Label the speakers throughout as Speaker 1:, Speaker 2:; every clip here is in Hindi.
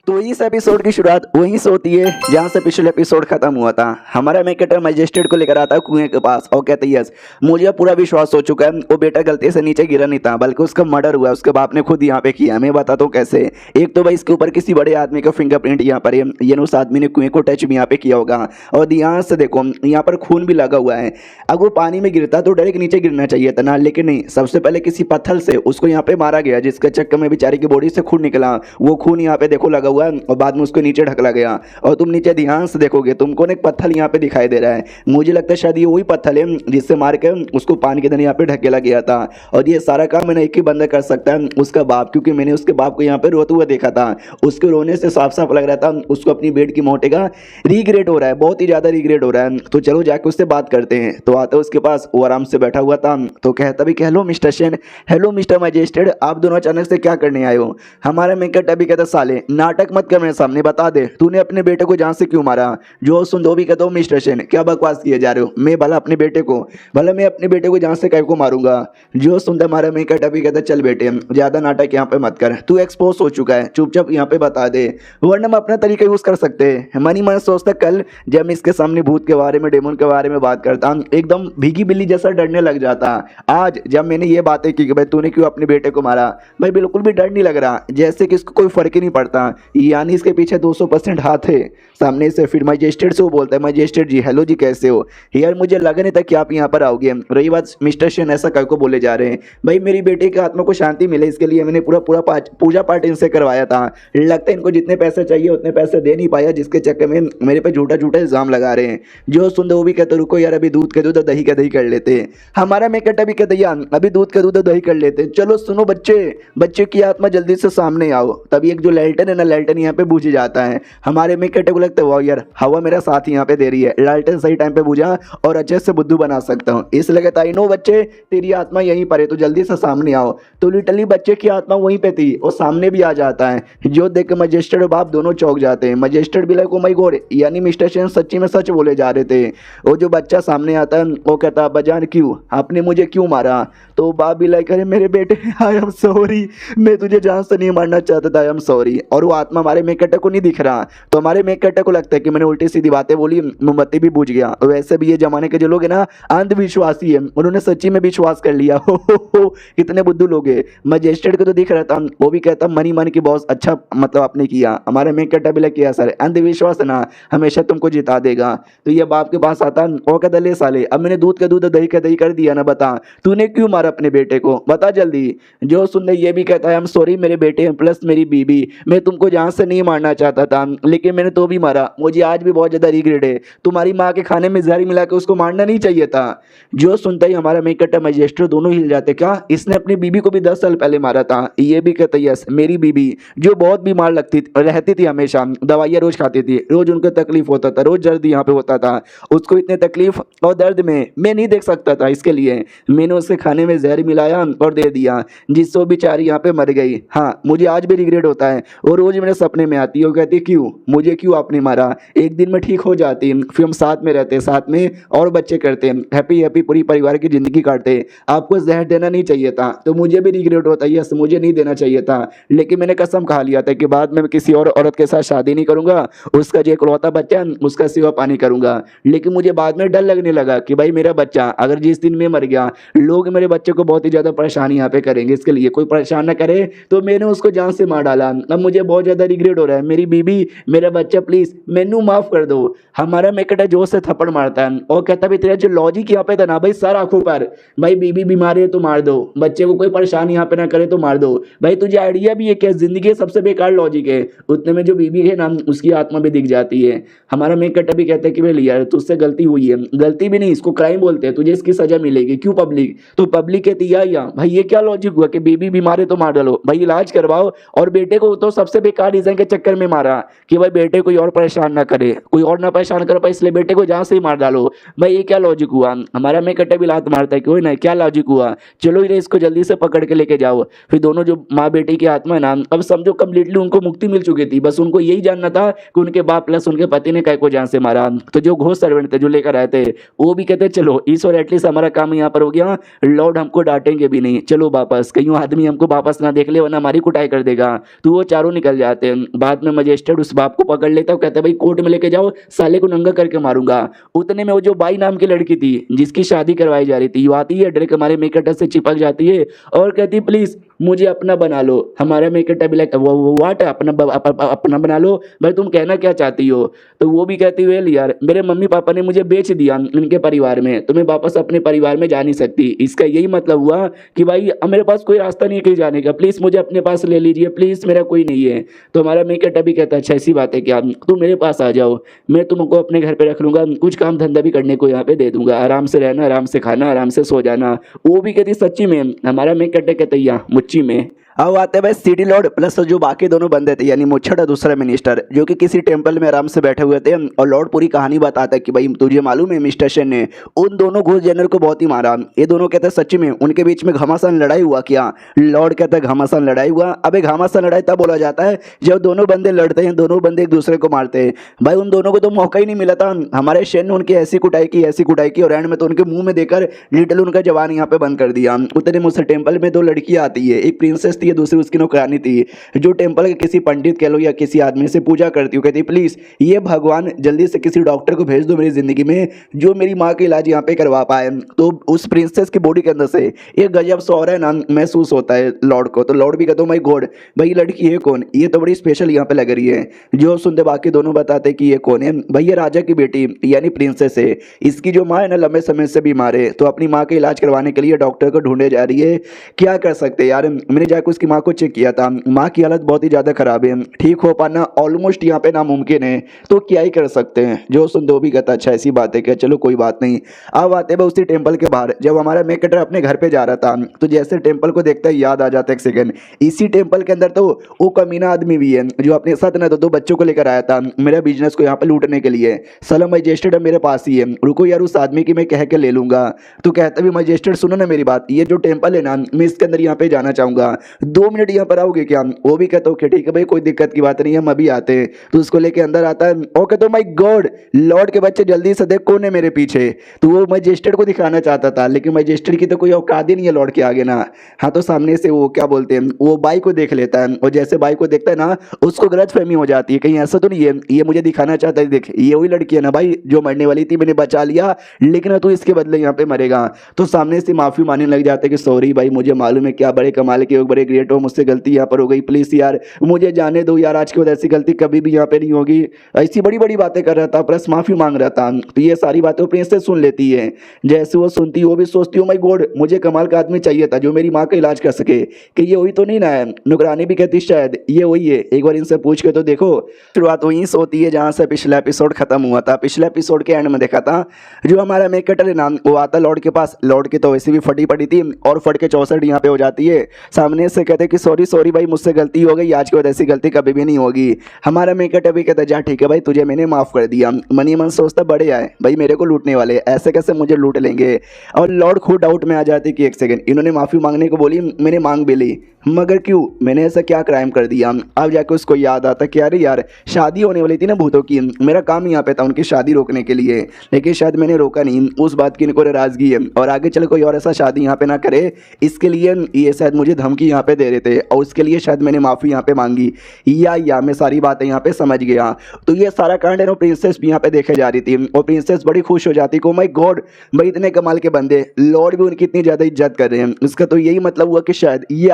Speaker 1: तो इस एपिसोड की शुरुआत वहीं से होती है जहां से पिछले एपिसोड खत्म हुआ था। हमारा मेन कैरेक्टर मजिस्ट्रेट को लेकर आता है कुएं के पास और कहते है यस मुझे पूरा विश्वास हो चुका है, वो बेटा गलती से नीचे गिरा नहीं था बल्कि उसका मर्डर हुआ, उसके बाप ने खुद यहाँ पे किया। मैं बताता हूँ कैसे। एक तो भाई इसके ऊपर किसी बड़े आदमी का फिंगरप्रिंट यहाँ पर है, ये उस आदमी ने कुएं को टच भी यहाँ पे किया होगा। और ध्यान से देखो यहाँ पर खून भी लगा हुआ है। अगर वो पानी में गिरता तो डायरेक्ट नीचे गिरना चाहिए था ना, लेकिन नहीं, सबसे पहले किसी पत्थर से उसको यहाँ पे मारा गया जिसके चक्कर में बेचारे की बॉडी से खून निकला। वो खून यहाँ पे देखो लगा हुआ है और बाद में उसको नीचे ढकला गया। और तुम नीचे ध्यान से देखोगे तुमको एक पत्थर यहाँ पे दिखाई दे रहा है। मुझे लगता है शायद ये वही पत्थर है जिससे मार के उसको पानी के अंदर यहाँ पे ढकेला गया था। और ये सारा काम मैंने एक ही बंदा कर सकता है, उसका बाप, क्योंकि मैंने उसके बाप को यहाँ पे रोते हुए देखा था। उसके रोने से साफ साफ लग रहा था उसको अपनी बेट की मौत का रिग्रेट हो रहा है, बहुत ही ज्यादा रिग्रेट हो रहा है। तो चलो जाके उससे बात करते हैं। तो आता उसके पास, वो आराम से बैठा हुआ था। तो कहता भी hello mister Sen, hello mister magistrate, आप दोनों अचानक से क्या करने आए हो? हमारा मेकट अभी कहता साले नाटक मत कर मेरे सामने, बता दे तूने अपने बेटे को जान से क्यों मारा? जो सुन दो भी कहता हूँ मिस्टर सेन क्या बकवास किए जा रहे हो? मैं भला अपने बेटे को, भला मैं अपने बेटे को जान से कह को मारूंगा? जो सुनता हमारा मेकट अभी कहता चल बेटे ज्यादा नाटक यहाँ पे मत कर, तू एक्सपोज हो चुका है, चुपचाप यहाँ पे बता दे वरना हम अपना तरीका यूज कर सकते हैं। मनी मन सोचता कल जब मैं इसके सामने भूत के बारे में, डेमन के बारे में बात करता एकदम भीगी बिल्ली जैसा डरने लग जाता। आज जब मैंने ये बातें की कि भाई तूने क्यों अपने बेटे को मारा, भाई बिल्कुल भी डर नहीं लग रहा, जैसे कि इसको कोई फर्क ही नहीं पड़ता, यानी इसके पीछे 200% हाथ है। सामने से फिर मजिस्ट्रेट से वो बोलता है मजिस्ट्रेट जी हेलो जी कैसे हो? यार मुझे लगा नहीं था कि आप यहाँ पर आओगे। रही बात मिस्टर सेन ऐसा कह को बोले जा रहे हैं, भाई मेरी बेटी की आत्मा को शांति मिले इसके लिए मैंने पूरा पूरा पूजा पाठ इनसे करवाया था। लगता है इनको जितने पैसे चाहिए उतने पैसे दे नहीं पाया, जिसके चक्कर में मेरे पे झूठा झूठा इल्जाम लगा रहे हैं। जो सुन दो वो भी कहते रुको यार अभी दूध के दूध दही का दही कर लेते। हमारा मैं कहता भी कहते यार अभी दूध का दूध दही कर लेते। चलो सुनो बच्चे, बच्चे की आत्मा जल्दी से सामने आओ। तभी एक जो लालटेन है ना, लालटेन यहाँ पे बुझ जाता है। हमारे में कहते को लगता है वाह यार हवा मेरा साथ यहाँ पे दे रही है, लालटेन सही टाइम पे बुझा और अच्छे से बुद्धू बना सकता हूँ। इसलिए कहता आई नो बच्चे तेरी आत्मा यहीं पर है तो जल्दी से सामने आओ। तो लिटरली बच्चे की आत्मा वहीं पे थी और सामने भी आ जाता है। जो देख के मजिस्ट्रेट और बाप दोनों चौंक जाते हैं। मजिस्ट्रेट भी लाइक ओ माय गॉड, यानी मिस्टर सेन सच्ची में सच बोले जा रहे थे। वो जो बच्चा सामने आता है वो कहता अब्बाजान क्यों, आपने मुझे क्यों मारा? तो बाप भी लाइक अरे मेरे बेटे आई एम सॉरी, मैं तुझे जान से नहीं मारना चाहता था, आई एम सॉरी। और वो आत्मा हमारे मेकटे को नहीं दिख रहा, तो हमारे मेकटे को लगता है कि मैंने उल्टी सीधी बातें बोली, मोमबत्ती भी बुझ गया। वैसे भी ये जमाने के जो लोग हैं ना अंधविश्वासी है, उन्होंने सच्ची में विश्वास कर लिया। हो कितने बुद्धू लोग हैं। मजिस्ट्रेट को तो दिख रहा था, वो भी कहता मनी मन की बॉस अच्छा मतलब आपने किया। हमारे मेकटा भी किया सर, अंधविश्वास ना हमेशा तुमको जिता देगा। तो ये बाप के पास आता वो कहता ले साले अब मैंने दूध का दूध दही का दही कर दिया ना, बता तूने क्यों मारा अपने बेटे को, बता जल्दी। जो सुनने ये भी कहता है आई एम सॉरी मेरे बेटे प्लस मेरी बीबी, मैं तुमको जान से नहीं मारना चाहता था लेकिन मैंने तो भी मारा, मुझे आज भी बहुत ज्यादा रिग्रेट है। तुम्हारी माँ के खाने में जहर मिला के उसको मारना नहीं चाहिए था। जो सुनता ही हमारा मेकटा मजिस्ट्रेट दोनों हिल जाते, क्या इसने अपनी बीबी को भी 10 साल पहले मारा था? ये भी कहता यस मेरी बीबी जो बहुत बीमार लगती रहती थी, हमेशा दवाइयाँ रोज खाती थी, रोज उनको तकलीफ होता था, रोज दर्द यहाँ पे होता था, उसको इतने तकलीफ और दर्द में मैं नहीं देख सकता था, इसके लिए मैंने उसके खाने में जहर मिलाया और दे दिया जिससे वो बेचारी यहाँ पे मर गई। हाँ मुझे आज भी रिग्रेट होता है, और रोज मेरे सपने में आती है, वो कहती क्यों मुझे क्यों आपने मारा, एक दिन में ठीक हो जाती, फिर हम साथ में रहते, साथ में और बच्चे करते, हैप्पी हैप्पी पूरी परिवार की जिंदगी काटते। आपको जहर देना नहीं चाहिए था, तो मुझे भी रिग्रेट होता है, यस मुझे नहीं देना चाहिए था, लेकिन मैंने कसम खा लिया था कि बाद में मैं किसी और औरत के साथ शादी नहीं करूंगा, उसका जो इकलौता बच्चा उसका सेवा पानी करूंगा। लेकिन मुझे बाद में डर लगने लगा कि भाई मेरा बच्चा अगर जिस दिन में मर गया लोग मेरे बच्चे को बहुत ही ज्यादा परेशानी यहाँ पे करेंगे, इसके लिए कोई परेशान ना करे, तो मैंने उसको जान से मार डाला। अब मुझे बहुत ज्यादा रिग्रेट हो रहा है, मेरी बीबी मेरा बच्चा प्लीज मैनू माफ कर दो। हमारा मेकटा जोर से थप्पड़ मारता है और कहता भी तेरा जो लॉजिक यहाँ पे था ना भाई सर आंखों पर, भाई बीबी बीमार है तो मार दो, बच्चे को कोई परेशानी यहाँ पे ना करे तो मार दो। भाई तुझे आइडिया भी है क्या जिंदगी सबसे बेकार लॉजिक है। उतने में जो बीबी है ना उसकी आत्मा भी दिख जाती है। हमारा मेकटा भी कहता है कि भाई यार तुझसे गलती हुई है, गलती भी नहीं इसको क्राइम बोलते हैं, तुझे इसकी सजा मिलेगी। क्यों पब्लिक, तो पब्लिक कहती है या भाई ये क्या लॉजिक हुआ कि बेबी बीमार है तो मार डालो, भाई इलाज करवाओ। और बेटे को तो सबसे बेकार रीजन के चक्कर में मारा कि भाई बेटे कोई और परेशान ना करे, कोई और ना परेशान कर पाए, इसलिए बेटे को जहां से ही मार डालो। भाई ये क्या लॉजिक हुआ। हमारा मेकटा भी लात मारता है कि ना क्या लॉजिक हुआ, चलो इन्हें इसको जल्दी से पकड़ के लेके जाओ। फिर दोनों जो माँ बेटी की आत्मा है ना, अब समझो कम्प्लीटली उनको मुक्ति मिल चुकी थी, बस उनको यही जानना था कि उनके बाप प्लस उनके पति ने काय को जान से मारा। तो जो घोस्ट सर्वेंट थे जो लेकर आए थे वो भी कहते चलो इस और एटलीस्ट हमारा काम यहाँ पर हो गया, लॉर्ड हमको डांटेंगे भी नहीं, चलो वापस, कहीं आदमी हमको वापस ना देख ले वरना हमारी कुटाई कर देगा। तो वो चारों निकल जाते। जाते हैं। बाद में मजिस्ट्रेट उस बाप को पकड़ लेता है, कहता है भाई कोर्ट में लेके जाओ, साले को नंगा करके मारूंगा। उतने में वो जो बाई नाम की लड़की थी जिसकी शादी करवाई जा रही थी, वो आती है, डायरेक्ट हमारे मेकअप से चिपक जाती है और कहती है प्लीज मुझे अपना बना लो। हमारे मेकअप भी लाइक व्हाट, अपना बना लो भाई, तुम कहना क्या चाहती हो? तो वो भी कहती है यार मेरे मम्मी पापा ने मुझे बेच दिया इनके परिवार में, तो मैं वापस अपने परिवार में जा नहीं सकती। इसका यही मतलब हुआ कि भाई अब मेरे पास कोई रास्ता नहीं है कहीं जाने का, प्लीज मुझे अपने पास ले लीजिए, प्लीज मेरा कोई नहीं है। तो हमारा मेकअप भी कहता है अच्छा ऐसी बात है क्या, तुम मेरे पास आ जाओ, मैं तुमको अपने घर पे रख लूंगा, कुछ काम धंधा भी करने को यहाँ पे दे दूंगा, आराम से रहना, आराम से खाना, आराम से सो जाना। वो भी कहती सच्ची में, हमारा मेकअप कहते मुच्ची में। अब आते हैं भाई सिटी लॉर्ड प्लस जो बाकी दोनों बंदे थे, यानी मुच्छड़ और दूसरा मिनिस्टर, जो कि किसी टेंपल में आराम से बैठे हुए थे। और लॉर्ड पूरी कहानी बताता है कि भाई तुझे मालूम है मिस्टर शेन ने उन दोनों घोष जनरल को बहुत ही मारा। ये दोनों कहते हैं सच्ची में उनके बीच में घमासान लड़ाई हुआ क्या? लॉर्ड कहता है घमासान लड़ाई हुआ। अबे घमासान लड़ाई तब बोला जाता है जब दोनों बंदे लड़ते हैं, दोनों बंदे एक दूसरे को मारते हैं। भाई उन दोनों को तो मौका ही नहीं मिला था। हमारे शेन ने उनकी ऐसी कुटाई की और एंड में तो उनके मुंह में देकर लिटल उनका जवान यहाँ पे बंद कर दिया। उतने मुझसे टेंपल में दो लड़कियां आती है, एक प्रिंसेस थी, दूसरी उसकी नौकरानी थी, जो टेंपल के किसी पंडित कह लो या किसी आदमी से पूजा करती हूँ, कहती प्लीज ये भगवान जल्दी से किसी डॉक्टर को भेज दो मेरी जिंदगी में जो मेरी माँ का इलाज यहाँ पे करवा पाए। तो उस प्रिंसेस की बॉडी के अंदर से एक गजब सा और है ना महसूस होता है लॉर्ड को। तो लॉर्ड भी कहता हूँ माय गॉड भाई ये लड़की है कौन, ये तो बड़ी स्पेशल यहाँ पे लग रही है। जो सुनते बाकी दोनों बताते कि ये कौन है, भाई ये राजा की बेटी यानी प्रिंसेस है। इसकी जो माँ है ना लंबे समय से बीमार है, तो अपनी माँ का इलाज करवाने के लिए डॉक्टर को ढूंढे जा रही है। क्या कर सकते हैं यार, मैंने जाकर उसकी माँ को चेक किया था, माँ की हालत बहुत ही ज़्यादा खराब है, ठीक हो पाना ऑलमोस्ट यहाँ पे नामुमकिन है, तो क्या ही कर सकते हैं। जो सुन दो भी कहता अच्छा ऐसी बात है क्या, चलो कोई बात नहीं। अब आते हैं उसी टेंपल के बाहर, जब हमारा मेकटर अपने घर पे जा रहा था तो जैसे टेंपल को देखता है याद आ जाता है एक सेकंड, इसी टेंपल के अंदर तो वो कमीना आदमी भी है जो अपने साथ ना दो बच्चों को लेकर आया था मेरा बिजनेस को यहाँ पे लूटने के लिए। सलाम मजिस्ट्रेट मेरे पास ही है, रुको यार उस आदमी की मैं कह के ले लूंगा। तो कहता भी मजिस्ट्रेट सुनो ना मेरी बात, ये जो टेंपल है ना मैं इसके अंदर यहाँ पे जाना चाहूंगा, 2 मिनट यहाँ पर आओगे क्या? वो भी कहता ओके ठीक है भाई कोई दिक्कत की बात नहीं है, हम अभी आते हैं। तो उसको लेके अंदर आता है और कहता माय गॉड लॉर्ड के बच्चे जल्दी से देख कौन है मेरे पीछे। तो वो मजिस्ट्रेट को दिखाना चाहता था, लेकिन मजिस्ट्रेट की तो कोई औकात ही नहीं है लॉर्ड के आगे ना। हाँ तो सामने से वो क्या बोलते हैं वो बाई को देख लेता है, और जैसे बाई को देखता है ना उसको गलतफहमी हो जाती है, कहीं ऐसा तो नहीं है ये मुझे दिखाना चाहता है, देख ये वही लड़की है ना भाई जो मरने वाली थी, मैंने बचा लिया लेकिन तू इसके बदले यहाँ पे मरेगा। तो सामने से माफी मांगने लग जाते कि सॉरी भाई मुझे मालूम है क्या बड़े कमाल के बड़े ग्रेट हो, मुझसे गलती यहाँ पर हो गई, प्लीज यार मुझे जाने दो यार, आज के बाद ऐसी गलती कभी भी यहाँ पे नहीं होगी। ऐसी बड़ी बड़ी बातें कर रहा था प्लस माफी मांग रहा था। तो ये सारी बातें प्रिंसेस सुन लेती है, जैसे वो सुनती है वो भी सोचती हूँ माय गॉड मुझे कमाल का आदमी चाहिए था जो मेरी माँ का इलाज कर सके, कि ये वही तो नहीं ना है। नुकरानी भी कहती शायद ये वही है, एक बार इनसे पूछ के तो देखो। शुरुआत वहीं से होती है जहाँ से पिछला एपिसोड खत्म हुआ था। पिछले एपिसोड के एंड में देखा था जो हमारा मेकटर है ना वो आता लॉर्ड के पास, लॉर्ड की तो वैसे भी फटी पड़ी थी और फट के 64 यहाँ पे हो जाती है। सामने से कहते कि सॉरी सॉरी भाई मुझसे गलती हो गई, आज के बाद ऐसी गलती कभी भी नहीं होगी। हमारा मेकट अभी कहता जा ठीक है भाई तुझे मैंने माफ कर दिया। मनी मन सोचता बड़े आए भाई मेरे को लूटने वाले, ऐसे कैसे मुझे लूट लेंगे। और लॉर्ड खुद डाउट में आ जाती कि एक सेकंड इन्होंने माफी मांगने को बोली, मैंने मांग भी ली मगर क्यों, मैंने ऐसा क्या क्राइम कर दिया। अब जाके उसको याद आता कि अरे यार शादी होने वाली थी ना भूतों की, मेरा काम यहाँ पे था उनकी शादी रोकने के लिए, लेकिन शायद मैंने रोका नहीं, उस बात की इनको नाराजगी है और आगे चल कोई और ऐसा शादी यहाँ पे ना करे, इसके लिए ये शायद मुझे धमकी यहाँ पे दे रहे थे और उसके लिए शायद मैंने माफ़ी यहाँ पे मांगी। या मैं सारी बातें यहाँ पे समझ गया। तो ये सारा कांड है ना प्रिंसेस भी यहाँ पे देखे जा रही थी और प्रिंसेस बड़ी खुश हो जाती को माय गॉड भाई इतने कमाल के बंदे, लॉर्ड भी उनकी इतनी ज़्यादा इज्जत कर रहे हैं। इसका तो यही मतलब हुआ कि शायद ये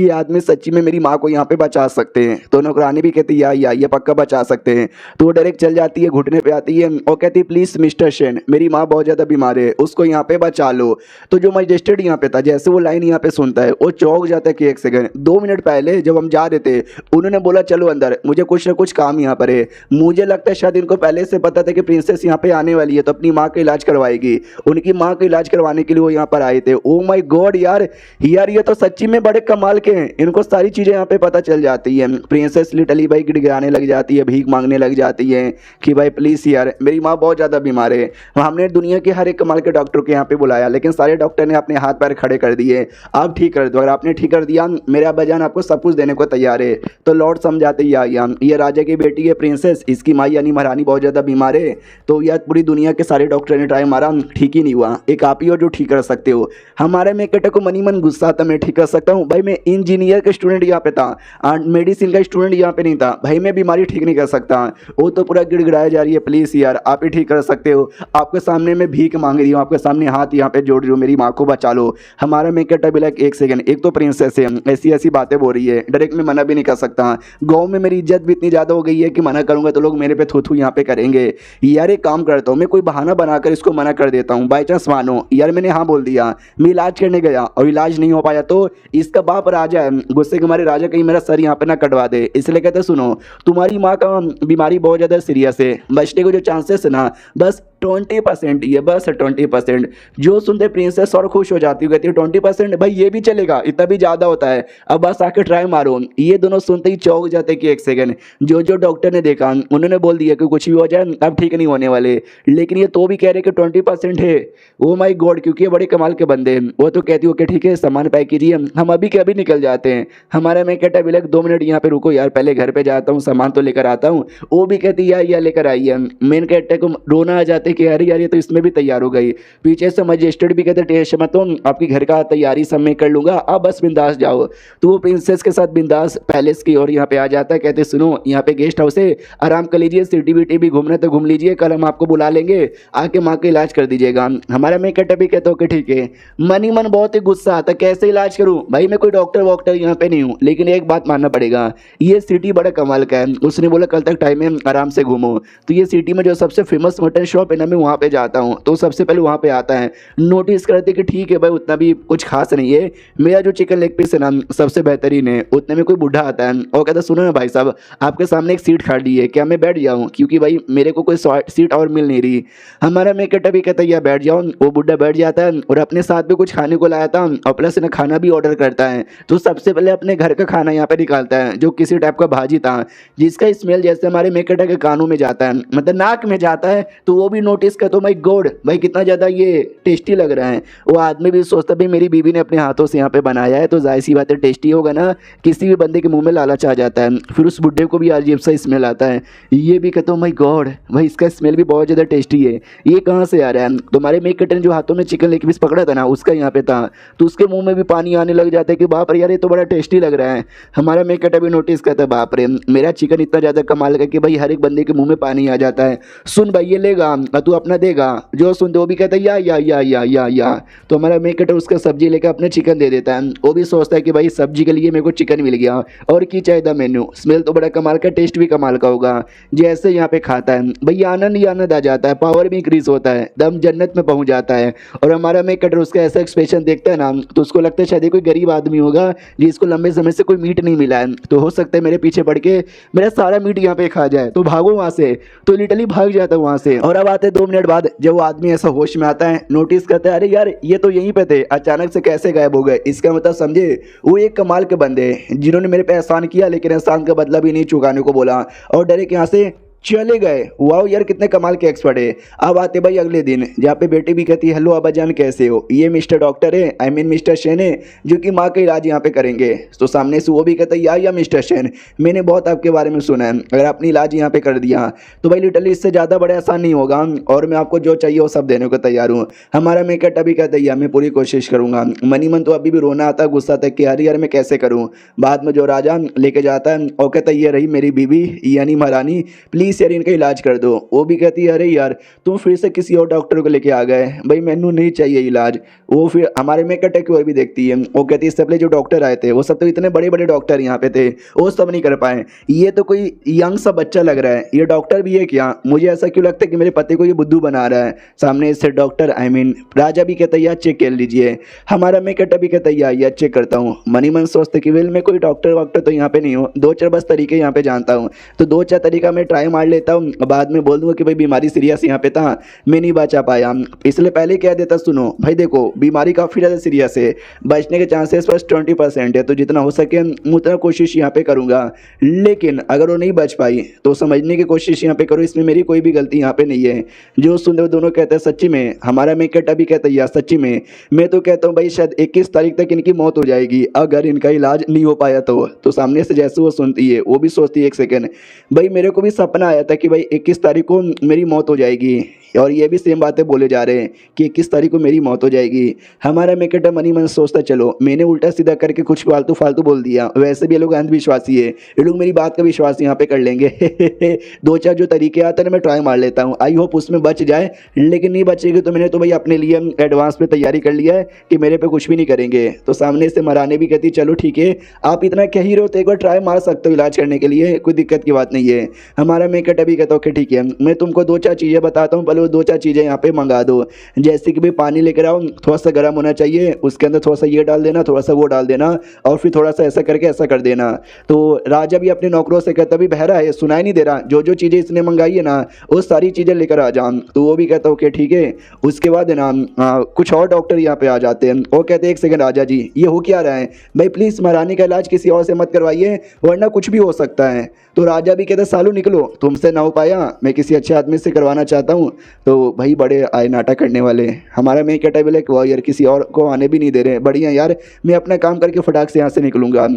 Speaker 1: आदमी सच्ची में मेरी माँ को यहाँ पे बचा सकते हैं। तो नौकरानी भी कहती है या ये पक्का बचा सकते हैं। तो वो डायरेक्ट चल जाती है, घुटने पे आती है और कहती है प्लीज़ मिस्टर शेन मेरी माँ बहुत ज़्यादा बीमार है, उसको यहाँ पे बचा लो। तो जो मजिस्ट्रेट यहाँ पे था जैसे वो लाइन यहाँ पे सुनता है वो चौंक जाता है कि एक सेकंड 2 मिनट पहले जब हम जा रहे थे उन्होंने बोला चलो अंदर, मुझे कुछ ना कुछ काम यहाँ पर है। मुझे लगता है शायद इनको पहले से पता था कि प्रिंसेस यहाँ पे आने वाली है तो अपनी माँ का इलाज करवाएगी, उनकी माँ का इलाज करवाने के लिए वो यहाँ पर आए थे। ओ माई गॉड यार ये तो सच्ची में बड़े कमाल के हैं, इनको सारी चीज़ें यहाँ पे पता चल जाती है। प्रिंसेस लिटली भाई गिड़गिड़ाने लग जाती है, भीख मांगने लग जाती है कि भाई प्लीज़ यार मेरी माँ बहुत ज़्यादा बीमार है। हमने दुनिया के हर एक कमाल के डॉक्टर को यहाँ पे बुलाया लेकिन सारे डॉक्टर ने अपने हाथ पैर खड़े कर दिए, आप ठीक कर दो, अगर आपने ठीक कर दिया मेरे अब्बाजान आपको सब कुछ देने को तैयार है। तो लॉर्ड समझाते ये राजा की बेटी है प्रिंसेस, इसकी माँ यानी महारानी बहुत ज़्यादा बीमार है। तो यार पूरी दुनिया के सारे डॉक्टर ने ट्राई मारा, ठीक ही नहीं हुआ, एक आप ही हो जो ठीक कर सकते हो। हमारे मेकटे को मनी मन गुस्सा आता मैं ठीक कर सकता हूँ भाई, मैं में इंजीनियर का स्टूडेंट यहाँ पे था, मेडिसिन का स्टूडेंट यहाँ पे नहीं था। भाई मैं बीमारी ठीक नहीं कर सकता। वो तो पूरा गिड़गिड़ाया जा रही है, प्लीज़ यार आप ही ठीक कर सकते हो। आपके सामने मैं भीख मांग रही हूँ, आपके सामने हाथ यहाँ पे जोड़ रही हूँ, मेरी माँ को बचा लो। हमारा मैं कहता भी लाइक एक सेकंड, एक तो प्रिंसेस है, ऐसी ऐसी बातें बोल रही है, डायरेक्ट में मना भी नहीं कर सकता। गाँव में मेरी इज्जत भी इतनी ज़्यादा हो गई है कि मना करूँगा तो लोग मेरे पे थू थू यहाँ पे करेंगे। यार एक काम करता हूँ, मैं कोई बहाना बनाकर इसको मना कर देता हूँ, बाई चांस मानो यार मैंने हाँ बोल दिया, मैं इलाज करने गया और इलाज नहीं हो पाया तो इसका बाप राजा है, गुस्से के मारे राजा कहीं मेरा सर यहाँ पे ना कटवा दे। इसलिए कहते सुनो, तुम्हारी माँ का बीमारी बहुत ज़्यादा सीरियस है, बचने को जो चांसेस है ना बस 20% ही है, बस 20%। जो सुनते प्रिंसेस और खुश हो जाती है, कहती है 20% भाई ये भी चलेगा, इतना भी ज़्यादा होता है, अब बस आके ट्राई मारो। ये दोनों सुनते ही चौंक जाते कि एक सेकंड, जो जो डॉक्टर ने देखा उन्होंने बोल दिया कि कुछ भी हो जाए अब ठीक नहीं होने वाले, लेकिन ये तो भी कह रहे कि 20% है। ओ माई गॉड, क्योंकि ये बड़े कमाल के बंदे हैं। वो तो कहती हो कि ठीक है सामान पैक कीजिए, हम अभी के अभी निकल जाते हैं। हमारा मैं कहता भी 2 मिनट यहाँ पे रुको यार, पहले घर पे जाता हूँ, सामान तो लेकर आता हूँ। वो भी कहती यार लेकर आई है। मेन कहते को रोना आ जाते कि अरे यार ये तो इसमें भी तैयार हो गई। पीछे से मजिस्ट्रेट भी कहते टेंशन मत लो, आपकी घर का तैयारी सब मैं कर लूंगा, आप बस बिंदास जाओ। तो वो प्रिंसेस के साथ बिंदास पैलेस की ओर यहाँ पे आ जाता है। कहते सुनो यहाँ पे गेस्ट हाउस है, आराम कर लीजिए, सिटी विटी भी घूमना तो घूम लीजिए, कल हम आपको बुला लेंगे, आके माँ का इलाज कर दीजिएगा। हमारा मैं कहता भी कहता हूँ कि ठीक है। मन ही मन बहुत ही गुस्सा आता, कैसे इलाज करूँ भाई, मैं कोई डॉक्टर वॉक्टर यहाँ पे नहीं हूँ, लेकिन एक बात मानना पड़ेगा, ये सिटी बड़ा कमाल का है। उसने बोला कल तक टाइम है, आराम से घूमो। तो ये सिटी में जो सबसे फेमस मटन शॉप है ना, मैं वहाँ पे जाता हूँ, तो सबसे पहले वहाँ पे आता है, नोटिस करते कि ठीक है भाई उतना भी कुछ खास नहीं है, मेरा जो चिकन लेग पीस है ना सबसे बेहतरीन है। उतने में कोई बूढ़ा आता है और कहता सुनो ना भाई साहब, आपके सामने एक सीट खाली है, क्या मैं बैठ जाऊँ, क्योंकि भाई मेरे को कोई सीट और मिल नहीं रही। हमारा मैं कहता भी कहता या बैठ जाओ। वो बूढ़ा बैठ जाता है और अपने साथ भी कुछ खाने को लाया था और प्लस ना खाना भी ऑर्डर करता है। तो सबसे पहले अपने घर का खाना यहाँ पे निकालता है, जो किसी टाइप का भाजी था, जिसका स्मेल जैसे हमारे मेकटा के कानों में जाता है, मतलब नाक में जाता है। तो वो भी नोटिस कर, तो माय गॉड भाई कितना ज़्यादा ये टेस्टी लग रहा है। वो आदमी भी सोचता भाई मेरी बीवी ने अपने हाथों से यहाँ पे बनाया है, तो जाहिर सी बात है टेस्टी होगा ना, किसी भी बंदे के मुंह में लालच आ जाता है। फिर उस बुढ़े को भी अजीब सा स्मेल आता है, ये भी कहता हूँ माय गॉड भाई इसका स्मेल भी बहुत ज़्यादा टेस्टी है, ये कहाँ से आ रहा है। तुम्हारे मेकटे ने जो हाथों में चिकन लेग पीस पकड़ा था ना, उसका यहाँ पे था, तो उसके मुंह में भी पानी आने लग जाता है कि बाप रे यार ये तो बड़ा टेस्टी लग रहा है। हमारा मेकटा भी नोटिस करता है, बाप रे मेरा चिकन इतना ज़्यादा कमाल का कि भाई हर एक बंदे के मुंह में पानी आ जाता है। सुन भाई ये लेगा तू अपना देगा, जो सुनते वो भी कहता है या। तो हमारा मेकटर उसका सब्जी लेकर अपने चिकन दे देता है। वो भी सोचता है कि भाई सब्जी के लिए मेरे को चिकन मिल गया, और की चाहिए मेन्यू, स्मेल तो बड़ा कमाल का, टेस्ट भी कमाल का होगा। जैसे यहाँ पे खाता है भाई आनंद ही आनंद आ जाता है, पावर भी इंक्रीज होता है, दम जन्नत में पहुंच जाता है। और हमारा मेकटर उसका ऐसा एक्सप्रेशन देखता है ना, तो उसको लगता है शायद कोई गरीब आदमी होगा जिसको लंबे समय से कोई मीट नहीं मिला है, तो हो सकता है मेरे पीछे पड़ के मेरा सारा मीट यहाँ पे खा जाए, तो भागो वहाँ से। तो लिटरली भाग जाता है वहाँ से। और अब आते 2 मिनट बाद जब वो आदमी ऐसा होश में आता है, नोटिस करता है अरे यार ये तो यहीं पे थे, अचानक से कैसे गायब हो गए। इसका मतलब समझे वो एक कमाल के बंदे जिन्होंने मेरे पे एहसान किया, लेकिन एहसान का बदला भी नहीं चुकाने को बोला और डायरेक्ट यहाँ से चले गए। वाओ यार कितने कमाल के एक्सपर्ट है। अब आते भाई अगले दिन, जहाँ पे बेटी भी कहती है हेलो अब्बाजान कैसे हो, ये मिस्टर डॉक्टर है, आई मीन मिस्टर शेन है, जो कि माँ का इलाज यहाँ पे करेंगे। तो सामने से वो भी कहता है या मिस्टर शेन, मैंने बहुत आपके बारे में सुना है, अगर अपनी इलाज यहाँ पे कर दिया तो भाई लिटरली इससे ज़्यादा बड़ा आसान नहीं होगा, और मैं आपको जो चाहिए वो सब देने को तैयार हूँ। हमारा मेकट अभी कहता है मैं पूरी कोशिश करूँगा। मनी मन तो अभी भी रोना आता, गुस्सा आता कि यार यार मैं कैसे करूँ। बाद में जो राजा लेके जाता है और कहता है ये रही मेरी बीवी यानी महारानी, प्लीज़ यार इनका इलाज कर दो। वो भी कहती है अरे यार तुम फिर से किसी और डॉक्टर को लेके आ गए, भाई मैनू नहीं चाहिए इलाज। वो फिर हमारे मेकट की ओर भी देखती है, वो कहती है इससे पहले जो डॉक्टर आए थे वो सब तो इतने बड़े बड़े डॉक्टर यहाँ पे थे, वो सब नहीं कर पाए, ये तो कोई यंग सा बच्चा लग रहा है, ये डॉक्टर भी है क्या। मुझे ऐसा क्यों लगता है कि मेरे पति को ये बुद्धू बना रहा है। सामने से डॉक्टर आई मीन राजा भी कहता है यार चेक कर लीजिए। हमारा मेकट भी कहता है यार चेक करता हूँ। मनी मन सोचते कि वेल मैं कोई डॉक्टर वॉक्टर तो यहाँ पे नहीं हूँ, 2-4 बस तरीके यहाँ पे जानता हूँ, तो 2-4 तरीका मैं ट्राई मार लेता हूँ, बाद में बोल दूंगा कि भाई बीमारी सीरियस यहाँ पे था, मैं नहीं बचा पाया। इसलिए पहले कह देता सुनो भाई देखो बीमारी काफ़ी ज़्यादा सीरियस है, बचने के चांसेस बस 20% है, तो जितना हो सके उतना कोशिश यहाँ पे करूँगा, लेकिन अगर वो नहीं बच पाई तो समझने की कोशिश यहाँ पे करो, इसमें मेरी कोई भी गलती यहाँ पे नहीं है। जो सुन रहे दोनों कहते हैं सच्ची में। हमारा मेकट अभी कहता है यार सच्ची में। मैं तो कहता हूँ भाई शायद 21 तारीख तक इनकी मौत हो जाएगी अगर इनका इलाज नहीं हो पाया तो सामने से जैसे वो सुनती है वो भी सोचती है एक सेकेंड, भाई मेरे को भी सपना आया था कि भाई 21 तारीख को मेरी मौत हो जाएगी, और ये भी सेम बातें बोले जा रहे हैं कि 21 तारीख को मेरी मौत हो जाएगी। हमारा मेकेटर मनी मन सोचता चलो मैंने उल्टा सीधा करके कुछ फालतू फालतू बोल दिया, वैसे भी ये लोग अंधविश्वासी है, ये लोग मेरी बात का विश्वास यहाँ पे कर लेंगे। दो चार जो तरीके आते हैं ना मैं ट्राई मार लेता हूँ, आई होप उसमें बच जाए, लेकिन नहीं बचेगी तो मैंने तो भाई अपने लिए एडवांस में तैयारी कर लिया है कि मेरे पे कुछ भी नहीं करेंगे। तो सामने से मराने भी कहती चलो ठीक है आप इतना कह ही रहे हो तो एक बार ट्राई मार सकते हो इलाज करने के लिए, कोई दिक्कत की बात नहीं है। हमारा मेकट अभी कहता ओके ठीक है मैं तुमको दो चार चीज़ें बताता हूँ, पहले वो दो चार चीज़ें यहाँ पे मंगा दो, जैसे कि भाई पानी लेकर आओ थोड़ा सा गर्म होना चाहिए, उसके अंदर थोड़ा सा ये डाल देना थोड़ा सा वो डाल देना और फिर थोड़ा सा ऐसा करके ऐसा कर देना। तो राजा भी अपने नौकरों से कहता भी बहरा है सुनाई नहीं दे रहा, जो जो चीज़ें इसने मंगाई है ना वो सारी चीज़ें लेकर आ जा। तो वो भी कहता ओके ठीक है। उसके बाद है ना कुछ और डॉक्टर यहाँ पे आ जाते हैं, वो कहते हैं एक सेकंड राजा जी ये हो क्या रहा है भाई, प्लीज़ महारानी का इलाज किसी और से मत करवाइए वरना कुछ भी हो सकता है। तो राजा भी कहता सालू निकलो तुमसे ना हो पाया, मैं किसी अच्छे आदमी से करवाना चाहता हूँ। तो भाई बड़े आए नाटक करने वाले, हमारा मैं कहता है बोले वो यार किसी और को आने भी नहीं दे रहे, बढ़िया यार मैं अपना काम करके फटाक से यहाँ से निकलूंगा।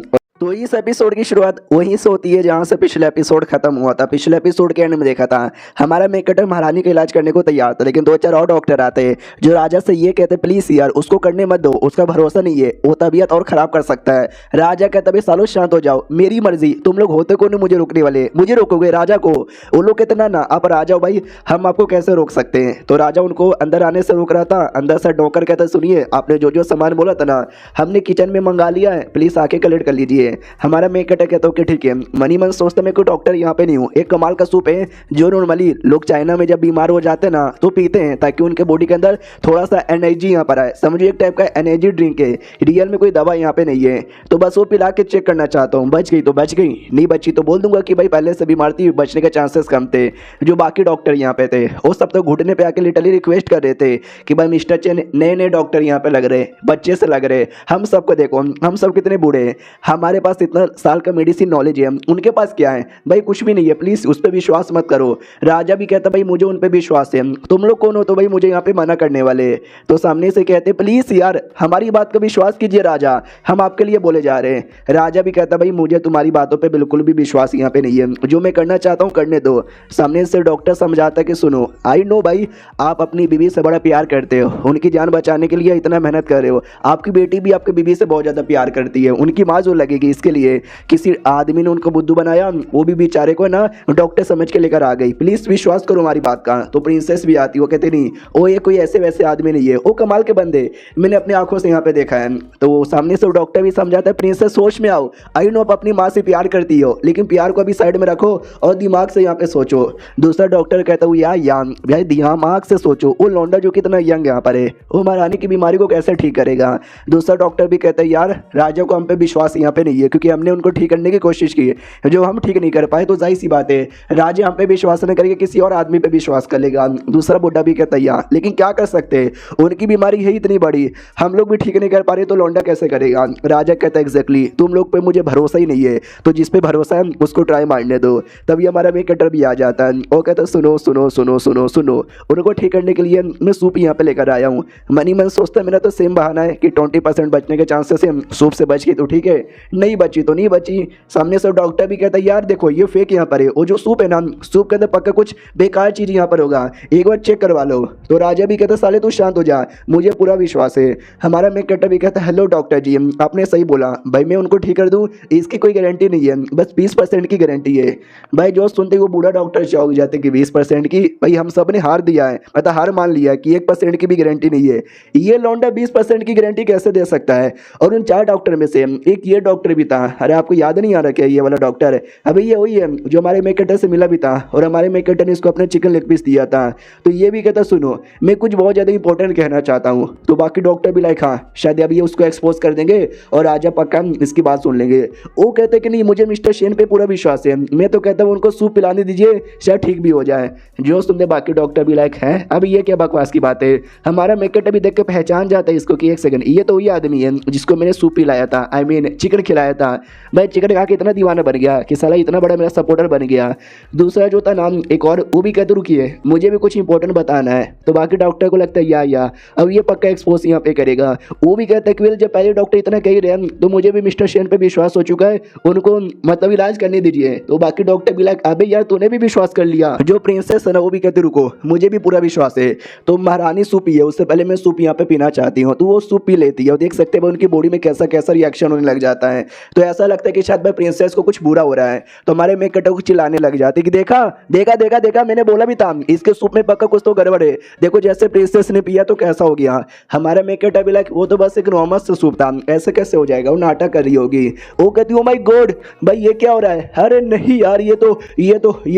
Speaker 1: तो इस एपिसोड की शुरुआत वहीं से होती है जहाँ से पिछले एपिसोड खत्म हुआ था। पिछले एपिसोड के एंड में देखा था हमारा मेकटर महारानी का इलाज करने को तैयार था, लेकिन दो चार और डॉक्टर आते हैं जो राजा से ये कहते प्लीज यार उसको करने मत दो, उसका भरोसा नहीं है, वो तबीयत और खराब कर सकता है। राजा कहता भाई सालों शांत हो जाओ, मेरी मर्जी, तुम लोग होते को नहीं मुझे रोकने वाले, मुझे रोकोगे राजा को। वो लोग कहते ना आप राजा हो भाई, हम आपको कैसे रोक सकते हैं। तो राजा उनको अंदर आने से रोक रहा था, अंदर से डॉक्टर कहता सुनिए आपने जो जो सामान बोला था ना हमने किचन में मंगा लिया है, प्लीज आके कलेक्ट कर लीजिए। हमारा मेकटर कहता ओके ठीक है। मनी मन सोचता मैं कोई डॉक्टर यहाँ पे नहीं हूँ, एक कमाल का सूप है जो नॉर्मली लोग चाइना में जब बीमार हो जाते हैं ना तो पीते हैं ताकि उनके बॉडी के अंदर थोड़ा सा एनर्जी यहाँ पर आए, समझिए एक टाइप का एनर्जी ड्रिंक है, रियल में कोई दवा यहाँ पे नहीं है। तो बस वो पिला के चेक करना चाहता हूँ, बच गई तो बच गई, नहीं बची तो बोल दूंगा कि भाई पहले से बीमार थी, बचने के चांसेस कम थे। जो बाकी डॉक्टर यहाँ पे थे वो सब तो घुटने पे आके लिटरली रिक्वेस्ट कर रहे थे कि भाई मिस्टर चेन नए नए डॉक्टर यहाँ पे लग रहे, बच्चे से लग रहे, हम सबको देखो हम सब कितने बूढ़े हैं, हमारे पास इतना साल का मेडिसिन नॉलेज है, उनके पास क्या है भाई कुछ भी नहीं है, प्लीज उस पर विश्वास मत करो। राजा भी कहता भाई मुझे उन पे विश्वास है, तुम लोग कौन हो तो भाई मुझे यहाँ पे मना करने वाले। तो सामने से कहते प्लीज यार हमारी बात का विश्वास कीजिए राजा, हम आपके लिए बोले जा रहे हैं। राजा भी कहता भाई मुझे तुम्हारी बातों पे बिल्कुल भी विश्वास यहाँ पे नहीं है, जो मैं करना चाहता हूँ करने दो। सामने से डॉक्टर समझाता कि सुनो आई नो भाई आप अपनी बीवी से बड़ा प्यार करते हो, उनकी जान बचाने के लिए इतना मेहनत कर रहे हो, आपकी बेटी भी आपकी बीवी से बहुत ज़्यादा प्यार करती है, उनकी माँ जो लगेगी इसके लिए किसी आदमी ने उनको बुद्धू बनाया, वो भी बेचारे को ना डॉक्टर समझ के लेकर आ गई, प्लीज विश्वास करो हमारी बात का। तो प्रिंसेस भी आती, वो कहते नहीं वो ये कोई ऐसे वैसे आदमी नहीं है, वो कमाल के बंदे मैंने अपनी आंखों से यहाँ पे देखा है। तो सामने से डॉक्टर भी समझाता है प्रिंसेस सोच में आओ, आई नो आप अपनी माँ से प्यार करती हो लेकिन प्यार को अभी साइड में रखो और दिमाग से यहाँ पे सोचो। दूसरा डॉक्टर कहता हूँ यार यंग भाई दिमाग से सोचो, वो लौंडा जो कितना यंग यहाँ पर है वो महारानी की बीमारी को कैसे ठीक करेगा। दूसरा डॉक्टर भी कहता है यार राजा को हम पे विश्वास यहाँ पे नहीं है क्योंकि हमने उनको ठीक करने की कोशिश की है, जो हम ठीक नहीं कर पाए, तो जाहिर सी बात है राजा हम पे विश्वास न करके किसी और आदमी पे विश्वास कर लेगा। दूसरा बुड्ढा भी कहता है यार लेकिन क्या कर सकते हैं, उनकी बीमारी है इतनी बड़ी, हम लोग भी ठीक नहीं कर पा रहे तो लौंडा कैसे करेगा। राजा कहता है एग्जैक्टली तुम लोग पे मुझे भरोसा ही नहीं है, तो जिस पे भरोसा है उसको ट्राई मारने दो। तभी हमारा मेकटर भी आ जाता है, वो कहता है सुनो सुनो सुनो सुनो सुनो, उनको ठीक करने के लिए मैं सूप यहाँ पे लेकर आया हूँ। मनी मन सोचता है मेरा तो सेम बहाना है कि 20% बचने के चांसेस है, सूप से बच गई तो ठीक है, नहीं बची तो नहीं बची। सामने से डॉक्टर भी कहता है यार देखो ये फेक यहाँ पर है, वो जो सूप है ना सूप के अंदर पक्का कुछ बेकार चीज़ यहाँ पर होगा, एक बार चेक करवा लो। तो राजा भी कहता साले तू शांत हो जा, मुझे पूरा विश्वास है। हमारा मेकटर भी कहता हेलो डॉक्टर जी आपने सही बोला भाई, मैं उनको ठीक कर दूँ इसकी कोई गारंटी नहीं है, बस 20% की गारंटी है। भाई जो सुनते ही वो बूढ़ा डॉक्टर चौंक जाते कि 20% की, भाई हम सब ने हार दिया है, मतलब हार मान लिया कि 1% की भी गारंटी नहीं है, ये लौंडा 20% की गारंटी कैसे दे सकता है। और उन 4 डॉक्टर में से एक ये डॉक्टर भी था, अरे आपको याद नहीं आ रहा क्या ये वाला डॉक्टर है, अभी ये वही है जो हमारे मेकटर से मिला भी था और हमारे मेकटर ने इसको अपने चिकन लेग पीस दिया था। तो ये भी कहता सुनो मैं कुछ बहुत ज़्यादा इंपॉर्टेंट कहना चाहता हूँ। तो बाकी डॉक्टर भी लाइक हाँ शायद अभी ये उसको एक्सपोज कर देंगे और राजा पक्का इसकी बात सुन लेंगे। वो कहते कि नहीं मुझे मिस्टर शेन पे पूरा विश्वास है, मैं तो कहता हूँ उनको सूप पिलाने दीजिए शायद ठीक भी हो जाए। जो सुनते बाकी डॉक्टर भी लाइक है अभी ये क्या बकवास की बात है। हमारा मेकटर भी देख के पहचान जाता है इसको कि एक सेकंड ये तो वही आदमी है जिसको मैंने सूप पिलाया था, आई मीन चिकन खिलाया खिलाया था। भाई चिकन खा के इतना दीवाना बन गया कि साला इतना बड़ा मेरा सपोर्टर बन गया। दूसरा जो था नाम एक और, वो भी कहते रुकिए मुझे भी कुछ इंपॉर्टेंट बताना है। तो बाकी डॉक्टर को लगता है या अब ये पक्का एक्सपोज यहाँ पे करेगा। वो भी कहता है कि जब पहले डॉक्टर इतना कह ही रहे हैं तो मुझे भी मिस्टर शेन पे विश्वास हो चुका है, उनको मतलब इलाज करने दीजिए। तो बाकी डॉक्टर भी लाइक अबे यार तूने भी विश्वास कर लिया। जो प्रिंसेस है ना वो भी कहते रुको मुझे भी पूरा विश्वास है। तो महारानी सूप पिए उससे पहले मैं सूप यहाँ पे पीना चाहती हूँ। तो वो सूप पी लेती है और देख सकते हैं उनकी बॉडी में कैसा कैसा रिएक्शन होने लग जाता है। तो ऐसा लगता है कि शायद भाई प्रिंसेस को कुछ बुरा हो रहा है। तो हमारे मेकअप को चिल्लाने लग जाते कि देखा देखा देखा देखा मैंने बोला भी था इसके सूप में पक्का कुछ तो गड़बड़ है। देखो जैसे प्रिंसेस ने पिया तो कैसा हो गया। हमारा मेकअप अभी लाइक वो तो बस एक नॉर्मल सा सूप था, ऐसे कैसे हो जाएगा, वो नाटक कर रही होगी। वो कहती ओ माय गॉड भाई ये क्या हो रहा है। अरे नहीं यार ये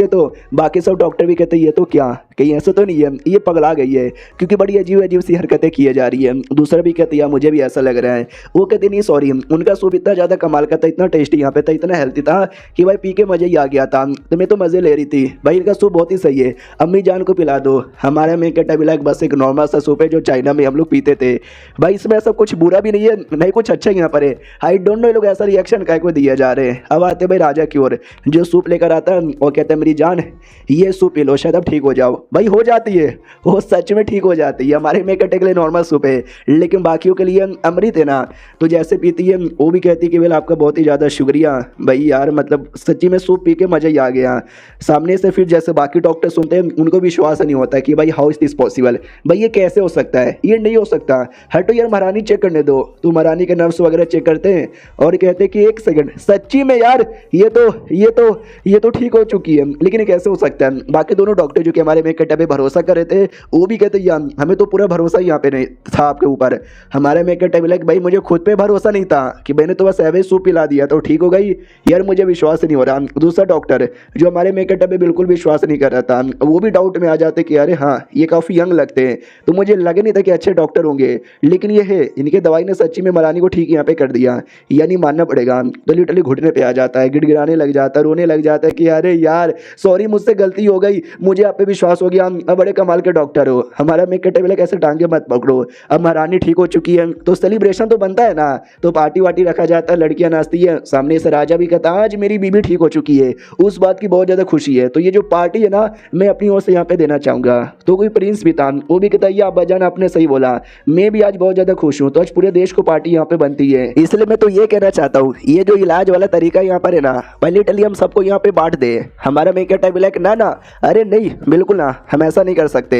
Speaker 1: तो बाकी सब डॉक्टर भी कहते ये तो क्या कहीं ऐसा तो नहीं है, ये पगला गई है क्योंकि बड़ी अजीब अजीब सी हरकतें किए जा रही है। दूसरा भी कहते यार मुझे भी ऐसा लग रहा है। वो कहते नहीं सॉरी उनका सूप इतना ज़्यादा कमाल का था, इतना टेस्टी यहाँ पे था, इतना हेल्थी था कि भाई पी के मज़े ही आ गया था। तो मैं तो मज़े ले रही थी भाई, इनका सूप बहुत ही सही है, अम्मी जान को पिला दो। हमारे में कहता भी लाइक बस एक नॉर्मल सा सूप है जो चाइना में हम लोग पीते थे भाई, इसमें ऐसा कुछ बुरा भी नहीं है नहीं कुछ अच्छा यहाँ पर है। आई डोंट नो ये लोग ऐसा रिएक्शन काय को दिए जा रहे हैं। अब आते भाई राजा की ओर जो सूप लेकर आता है और कहते हैं मेरी जान ये सूप पी लो शायद अब ठीक हो जाओ। भाई हो जाती है, वो सच में ठीक हो जाती है। हमारे में कटे के लिए नॉर्मल सूप है लेकिन बाकियों के लिए अमृत है ना। तो जैसे पीती है वो भी कहती है कि वेल आपका बहुत ही ज़्यादा शुक्रिया भाई यार, मतलब सच्ची में सूप पी के मज़ा ही आ गया। सामने से फिर जैसे बाकी डॉक्टर सुनते हैं उनको विश्वास नहीं होता कि भाई हाउ इज़ दिस पॉसिबल, भाई ये कैसे हो सकता है, ये नहीं हो सकता। हटो यार महारानी चेक करने दो। तो महारानी के नर्व्स वगैरह चेक करते हैं और कहते हैं कि एक सेकंड सच्ची में यार ये तो ठीक हो चुकी है, लेकिन ये कैसे हो सकता है। बाकी दोनों डॉक्टर जो कि हमारे मेकअप पे भरोसा कर रहे थे वो भी कहते यार हमें तो पूरा भरोसा यहाँ पे नहीं था आपके ऊपर। हमारे मेकअप लाइक भाई मुझे खुद पे भरोसा नहीं था कि मैंने तो बस एवरेज सूप पिला दिया तो ठीक हो गई, यार मुझे विश्वास नहीं हो रहा। दूसरा डॉक्टर जो हमारे मेकअप पे बिल्कुल विश्वास नहीं कर रहा था वो भी डाउट में आ जाते कि अरे हाँ ये काफ़ी यंग लगते हैं। तो मुझे लगे नहीं था कि अच्छे डॉक्टर होंगे, लेकिन ये है इनके दवाई ने सच्ची में महारानी को ठीक यहाँ पे कर दिया, यानी मानना पड़ेगा। तो लिटरली घुटने पे आ जाता है, गिड़गिड़ाने लग जाता है, रोने लग जाता है कि अरे यार सॉरी मुझसे गलती हो गई, मुझे आप पे विश्वास हो गया, अब बड़े कमाल के डॉक्टर हो। हमारा मेकअप टेबल कैसे टांगे मत पकड़ो, अब महारानी ठीक हो चुकी है तो सेलिब्रेशन तो बनता है ना। तो पार्टी वार्टी रखा जाता है, लड़कियां नाचती है, सामने से राजा भी कहता आज मेरी बीबी ठीक हो चुकी है, उस बात की बहुत ज़्यादा खुशी है। तो ये जो पार्टी है ना मैं अपनी ओर से यहाँ पे देना चाहूँगा। तो कोई प्रिंस भी था वो भी कहता है अब्बा जान आपने सही बोला, मैं भी आज बहुत ज़्यादा खुश हूँ। तो आज पूरे देश को पार्टी यहाँ पे बनती है, इसलिए मैं तो ये कहना चाहता हूँ ये जो इलाज वाला तरीका यहाँ पर है ना पहले लिटरली हम सबको यहाँ पे बांट दे। हमारा मेकअप टेबल लाइक ना अरे नहीं बिल्कुल ना हम ऐसा नहीं कर सकते।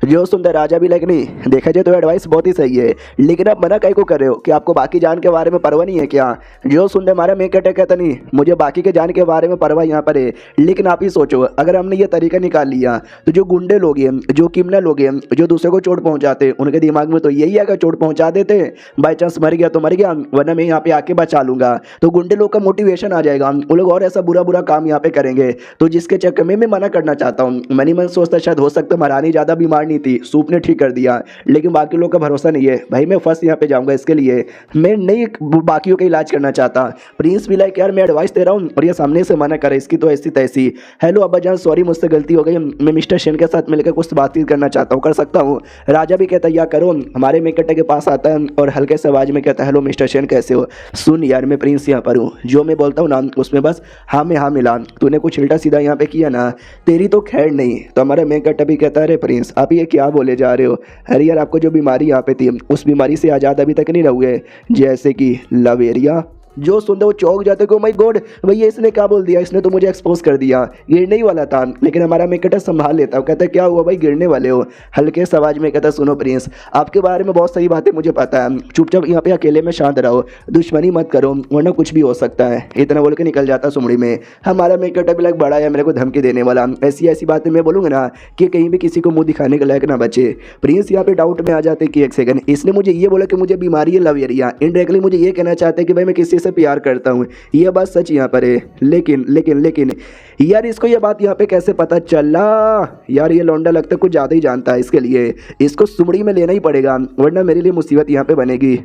Speaker 1: जो सुंदर राजा भी लाइक नहीं देखा जाए तो एडवाइस बहुत ही सही है, लेकिन आप मना कहीं को कर रहे हो कि आपको बाकी जान के बारे में परवाह नहीं है क्या। जो सुंदर हमारा मेकअप कहता नहीं मुझे बाकी के जान के बारे में परवाह यहाँ पर है, लेकिन आप ही सोचो अगर हमने ये तरीका निकाल लिया तो जो गुंडे लोग हैं जो क्रिमिनल लोग हैं जो दूसरे को चोट पहुँचाते उनके दिमाग में तो यही है कि चोट पहुँचा देते बाई चांस मर गया तो मर गया वरना मैं यहाँ पे आके बचा लूंगा। तो गुंडे लोग का मोटिवेशन आ जाएगा, वो लोग और ऐसा बुरा बुरा काम यहाँ पे करेंगे। तो जिसके चक्कर में मैं मना करना चाहता हूँ। मनी मन सोचता शायद हो सकता महारानी ज़्यादा बीमार नहीं थी, सूप ने ठीक कर दिया, लेकिन बाकी लोग का भरोसा नहीं है भाई। मैं फर्स्ट यहाँ पे जाऊँगा, इसके लिए मैं नहीं बाकियों का इलाज करना चाहता। प्रिंस भी लाइक यार मैं एडवाइस दे रहा हूँ और ये सामने से मना करे इसकी तो ऐसी तैसी। हेलो अब्बा जान सॉरी मुझसे गलती हो गई, मैं मिस्टर शेन के साथ मिलकर कुछ बातचीत करना चाहता हूँ, कर सकता हूँ। राजा भी कहता है या करो। हमारे मेकअप के पास आता है और हल्के से आवाज में कहता है हेलो मिस्टर शेन कैसे हो। सुन यार मैं प्रिंस यहाँ पर हूँ, जो मैं बोलता हूँ ना उसमें बस हाँ में हाँ मिला, तूने कुछ उल्टा सीधा यहाँ पे किया ना तेरी तो खैर नहीं। तो हमारा मेकअप भी कहता है अरे प्रिंस आप ये क्या बोले जा रहे हो। अरे यार आपको जो बीमारी यहाँ पे थी उस बीमारी से आज़ाद अभी तक नहीं रहोगे, जैसे कि लवेरिया। जो सुनते वो चौंक जाते को माय गॉड भैया इसने क्या बोल दिया, इसने तो मुझे एक्सपोज कर दिया, गिरने ही वाला था। लेकिन हमारा मेकअप संभाल लेता है, कहता है क्या हुआ भाई गिरने वाले हो। हल्के से आवाज में कहता सुनो प्रिंस आपके बारे में बहुत सही बातें मुझे पता है, चुपचाप यहाँ पे अकेले में शांत रहो, दुश्मनी मत करो वरना कुछ भी हो सकता है। इतना बोल के निकल जाता सुमड़ी में। हमारा मेकअप लाइक बड़ा है मेरे को धमकी देने वाला, ऐसी ऐसी बातें मैं बोलूँगा ना कि कहीं भी किसी को मुँह दिखाने के लायक ना बचे। प्रिंस यहाँ पे डाउट में आ जाते कि एक सेकंड इसने मुझे ये बोला कि मुझे बीमारी है लवेरिया, इनडायरेक्टली मुझे ये कहना चाहते हैं कि भाई मैं किसी से प्यार करता हूँ, ये बात सच यहाँ पर है। लेकिन लेकिन लेकिन यार इसको ये बात यहाँ पे कैसे पता चला। यार ये लौंडा लगता है कुछ ज़्यादा ही जानता है, इसके लिए इसको सुमड़ी में लेना ही पड़ेगा वरना मेरे लिए मुसीबत यहाँ पे बनेगी।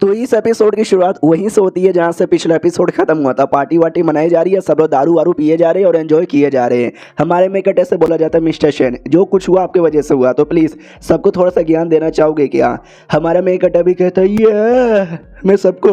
Speaker 1: तो इस एपिसोड की शुरुआत वहीं से होती है जहां से पिछला एपिसोड खत्म हुआ था। पार्टी वार्टी मनाई जा रही है, सब लोग दारू वारू पिए जा रहे हैं और एंजॉय किए जा रहे हैं। हमारे में कटे से बोला जाता है मिस्टर शेन, जो कुछ हुआ आपके वजह से हुआ, तो प्लीज़ सबको थोड़ा सा ज्ञान देना चाहोगे क्या? हमारा में कटा भी कहता है ये मैं सबको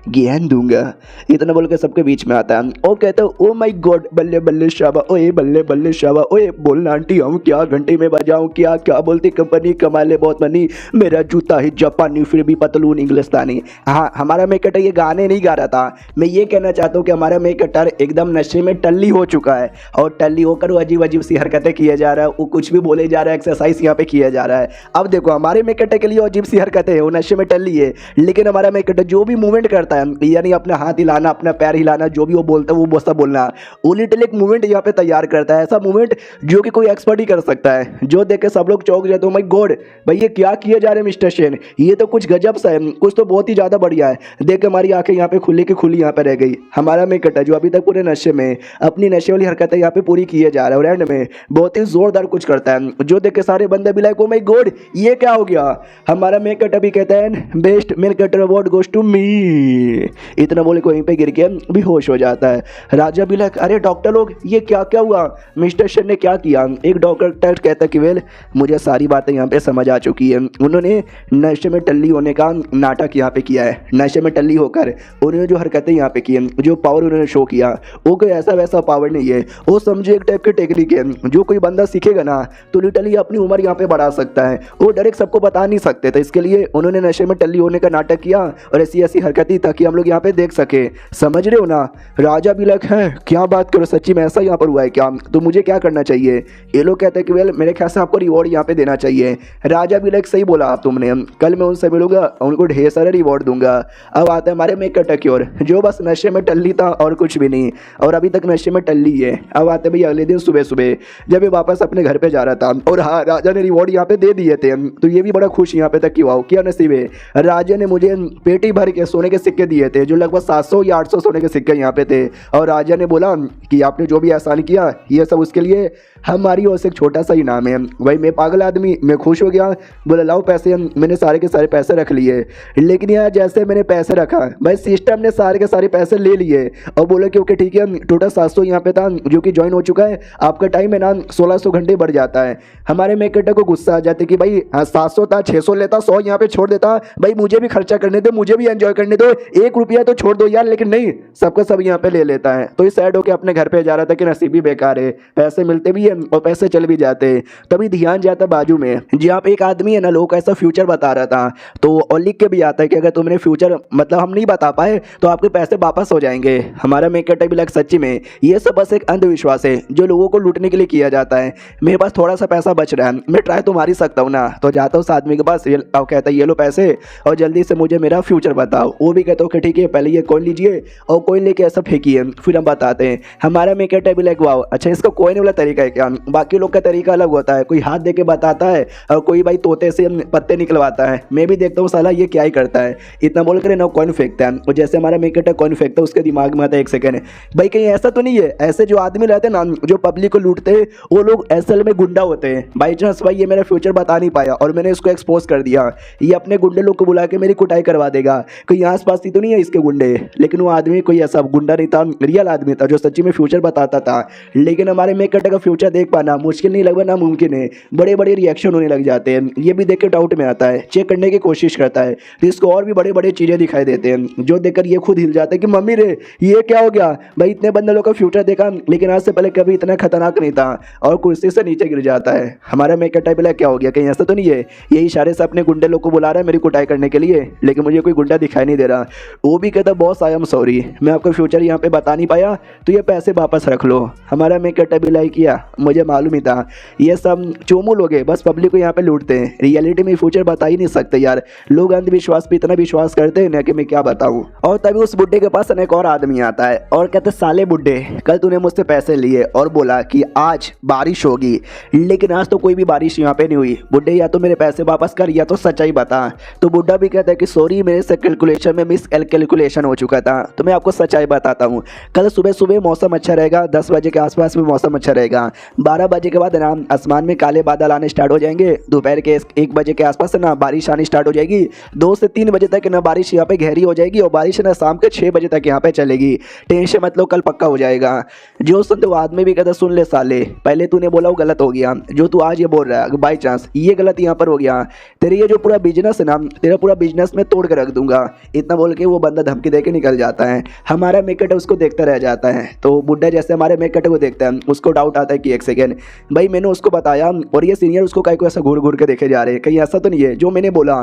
Speaker 1: ज्ञान दूंगा, इतना बोल के सबके बीच में आता है और कहता है ओ माय गॉड बल्ले बल्ले शाबा, ओए बल्ले बल्ले शाबा, ओए बोलना आंटी हम क्या घंटे में बजाऊं, क्या क्या बोलती कंपनी कमा ले बहुत मनी, मेरा जूता ही जापानी फिर भी पतलून इंग्लिस्तानी। हाँ, हमारा मेकटर ये गाने नहीं गा रहा था, मैं ये कहना चाहता हूँ कि हमारा मेकटर एकदम नशे में टल्ली हो चुका है और टल्ली होकर वो अजीब अजीब सी हरकतें किए जा रहा है, वो कुछ भी बोले जा रहा है, एक्सरसाइज यहाँ पे किया जा रहा है। अब देखो हमारे मेकटर के लिए अजीब सी हरकतें है, वो नशे में टल्ली है, लेकिन हमारा मेकटर जो भी मूवमेंट करता है, यानी अपना हाथ हिलाना, अपना पैर हिलाना, जो भी वो बोलता है वो बोलता बोलना, वो लिटिल एक मूवमेंट यहाँ पे तैयार करता है, ऐसा मूवमेंट जो कि कोई एक्सपर्ट ही कर सकता है, जो देख के सब लोग चौंक जाते हैं। माय गॉड भाई ये क्या किए जा रहे हैं मिस्टर शेन, ये तो कुछ गजब सा है, कुछ तो बहुत ही ज़्यादा बढ़िया है। देख के हमारी आंखें यहाँ पे खुली की खुली यहाँ पे रह गई। हमारा मेकटर जो अभी तक पूरे नशे में अपनी नशे वाली हरकतें यहाँ पे पूरी किए जा रहा है और एंड में बहुत ही जोरदार कुछ करता है, जो देख के सारे बंदे भी लाइक ओ माय गॉड ये क्या हो गया। हमारा मेकटर भी कहता है बेस्ट मेकटर अवार्ड गोज टू मी, इतना बोले को वहीं पे गिर के बेहोश हो जाता है। राजा भी लाइक अरे डॉक्टर लोग ये क्या क्या हुआ, मिस्टर शेन ने क्या किया? एक डॉक्टर कहता है कि वेल मुझे सारी बातें यहाँ पे समझ आ चुकी है, उन्होंने नशे में टल्ली होने का नाटक यहाँ पे किया है, नशे में टल्ली होकर उन्होंने जो हरकतें यहाँ पे की हैं, जो पावर उन्होंने शो किया वो कोई ऐसा वैसा पावर नहीं है, वो समझो एक टाइप की टेक्निक है, जो कोई बंदा सीखेगा ना तो लिटरली अपनी उम्र यहाँ पे बढ़ा सकता है, वो डायरेक्ट सबको बता नहीं सकते थे, इसके लिए उन्होंने नशे में टल्ली होने का नाटक किया और ऐसी ऐसी हरकतें ताकि हम लोग यहाँ पे देख सके, समझ रहे हो ना। राजा भी लग है क्या बात करो, सच्ची में ऐसा यहाँ पर हुआ है क्या, तो मुझे क्या करना चाहिए? ये लोग कहते हैं कि वेल मेरे ख्याल से आपको रिवॉर्ड यहाँ पे देना चाहिए। राजा भी लाइक सही बोला आप तुमने, कल मैं उनसे मिलूंगा उनको ढेर सारा रिवॉर्ड दूंगा। अब आता है हमारे मेकटर की ओर, जो बस नशे में टल्ली था और कुछ भी नहीं, और अभी तक नशे में टल्ली है। अब आते भाई अगले दिन सुबह सुबह जब ये वापस अपने घर पे जा रहा था और हाँ राजा ने रिवॉर्ड यहाँ पे दे दिए थे, तो ये भी बड़ा खुश यहाँ पे तक कि वाओ क्या नसीब है, राजा ने मुझे पेटी भर के सोने के सिक्के दिए थे, जो लगभग 700 या 800 सोने के सिक्के यहाँ पे थे, और राजा ने बोला कि आपने जो भी एहसान किया ये सब उसके लिए हमारी ओर से एक छोटा सा इनाम है। भाई मैं पागल आदमी, मैं खुश हो गया, बोला लाओ पैसे, मैंने सारे के सारे पैसे रख लिए, लेकिन यार जैसे मैंने पैसे रखा भाई सिस्टम ने सारे के सारे पैसे ले लिए और बोले कि ओके ठीक है टोटल 700 यहाँ पे था जो कि ज्वाइन हो चुका है, आपका टाइम है ना 1600 घंटे बढ़ जाता है। हमारे मेकटर को गुस्सा आ जाते कि भाई 700 था 600 लेता, 100 यहाँ पे छोड़ देता, भाई मुझे भी खर्चा करने दो, मुझे भी एंजॉय करने दो, 1 रुपया तो छोड़ दो यार, लेकिन नहीं सबका सब यहाँ पे ले लेता है। तो इस सैड होकर अपने घर पे जा रहा था कि नसीब ही बेकार है, पैसे मिलते भी है और पैसे चल भी जाते हैं। तभी ध्यान जाता बाजू में जहाँ पे एक आदमी है ना लोगों का ऐसा फ्यूचर बता रहा था, तो और लिख के भी आता है कि अगर तुमने फ्यूचर मतलब हम नहीं बता पाए तो आपके पैसे वापस हो जाएंगे। हमारा मेकटर भी लग सच्ची में ये सब बस एक अंधविश्वास है जो लोगों को लूटने के लिए किया जाता है। मेरे पास थोड़ा सा पैसा बच रहा है, मैं ट्राई तो मार ही सकता हूँ ना, तो जाता हूँ उस आदमी के पास और कहता है ये लो पैसे और जल्दी से मुझे मेरा फ्यूचर बताओ। वो भी कहता हूँ कि ठीक है पहले ये कॉइन लीजिए और कॉइन लेके ऐसा फेंकिए फिर हम बताते हैं। हमारा मेकटर भी लाइक वाओ अच्छा इसका कॉइन वाला तरीका है क्या, बाकी लोग का तरीका अलग होता है, कोई हाथ दे के बताता है और कोई भाई तोते से पत्ते निकलवाता है, मैं भी देखता हूँ साला ये क्या ही करता है, इतना बोल कर ना कॉइन फेंकता है। और जैसे हमारा मेकटर कॉइन फेंकता है उसके दिमाग में आता है एक सेकंड भाई कहीं ऐसा तो नहीं है ऐसे जो आदमी रहते हैं ना जो पब्लिक को लूटते हैं वो लोग असल में गुंडा होते हैं, बाई चांस भाई ये मेरा फ्यूचर बता नहीं पाया और मैंने इसको एक्सपोज कर दिया, ये अपने गुंडे लोग को बुला के मेरी कुटाई करवा देगा, कोई आस पास ही तो नहीं है इसके गुंडे, लेकिन वो आदमी कोई ऐसा गुंडा नहीं था, रियल आदमी था जो सच्ची में फ्यूचर बताता था। लेकिन हमारे मेकटर का फ्यूचर देख पाना मुश्किल नहीं लगभग नामुमकिन है, बड़े बड़े रिएक्शन होने लग जाते हैं, ये भी देख के डाउट में आता है, चेक करने की कोशिश करता है तो इसको और भी बड़े बड़े चीज़ें दिखाई देते हैं, जो देखकर ये खुद हिल जाता है कि मम्मी रे ये क्या हो गया भाई, इतने बंदे लोग का फ्यूचर देखा लेकिन आज से पहले कभी इतना खतरनाक नहीं था, और कुर्सी से नीचे गिर जाता है। हमारा मेकटर बोला क्या हो गया कहीं ऐसा तो नहीं है, ये इशारे से अपने गुंडे लोग को बुला रहा है मेरी कुटाई करने के लिए, लेकिन मुझे कोई गुंडा दिखाई नहीं दे रहा। वो भी कहता बॉस आई एम सॉरी मैं आपका फ्यूचर यहाँ पे बता नहीं पाया तो ये पैसे वापस रख लो। हमारा मेकटर भी लाइक किया मुझे मालूम ही था ये सब चोमू लोग हैं, बस पब्लिक को यहाँ पे लूटते हैं, रियलिटी में फ्यूचर बता ही नहीं सकते यार, लोग अंधविश्वास पे इतना विश्वास करते हैं ना कि मैं क्या बताऊँ। और तभी उस बुड्ढे के पास एक और आदमी आता है और कहते साले बुड्ढे कल तूने मुझसे पैसे लिए और बोला कि आज बारिश होगी, लेकिन आज तो कोई भी बारिश यहाँ पे नहीं हुई, बुड्ढे या तो मेरे पैसे वापस कर या तो सच्चाई बता। तो बुड्ढा भी कहता है कि सॉरी मेरे से कैलकुलेशन में मिस कैलकुलेशन हो चुका था, तो मैं आपको सच्चाई बताता हूँ, कल सुबह सुबह मौसम अच्छा रहेगा, 10 बजे के आसपास में मौसम अच्छा रहेगा, 12 बजे के बाद ना आसमान में काले बादल आने स्टार्ट हो जाएंगे, दोपहर के 1 बजे के आसपास ना बारिश आनी स्टार्ट हो जाएगी, 2 से 3 बजे तक ना बारिश यहाँ पे गहरी हो जाएगी और बारिश ना शाम के 6 बजे तक यहाँ पे चलेगी। टेंशन मत लो, कल पक्का हो जाएगा। जो सुन तो आदमी भी कहता सुन ले साले, पहले तूने बोला वो गलत हो गया, जो तू आज ये बोल रहा है बाई चांस ये गलत यहाँ पर हो गया, तेरे ये जो पूरा बिजनेस है ना, तेरा पूरा बिजनेस में तोड़ कर रख दूंगा। इतना बोल के वो बंदा धमकी दे के निकल जाता है। हमारा मेकट उसको देखता रह जाता है। तो बुड्ढा जैसे हमारे मेकट को देखता है, उसको डाउट आता है कि एक सेकेंड भाई मैंने उसको बताया और ये सीनियर उसको कहीं को ऐसा घूर घूर के देखे जा रहे हैं, कहीं ऐसा तो नहीं है जो मैंने बोला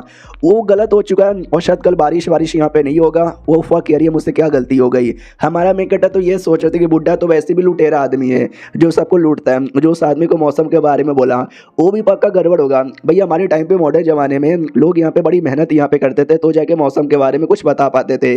Speaker 1: वो गलत हो चुका है और शायद कल बारिश यहाँ पे नहीं होगा। वो फक यार ये मुझसे क्या गलती हो गई। हमारा मेकट तो ये सोच रहे थे कि बुड्ढा तो वैसे भी लुटेरा आदमी है जो सबको लूटता है, जो उस आदमी को मौसम के बारे में बोला वो भी पक्का गड़बड़ होगा। भैया हमारे टाइम पे मॉडर्न जमाने में लोग यहाँ पे बड़ी मेहनत यहाँ पे करते थे तो जाके मौसम के बारे में कुछ बता पाते थे।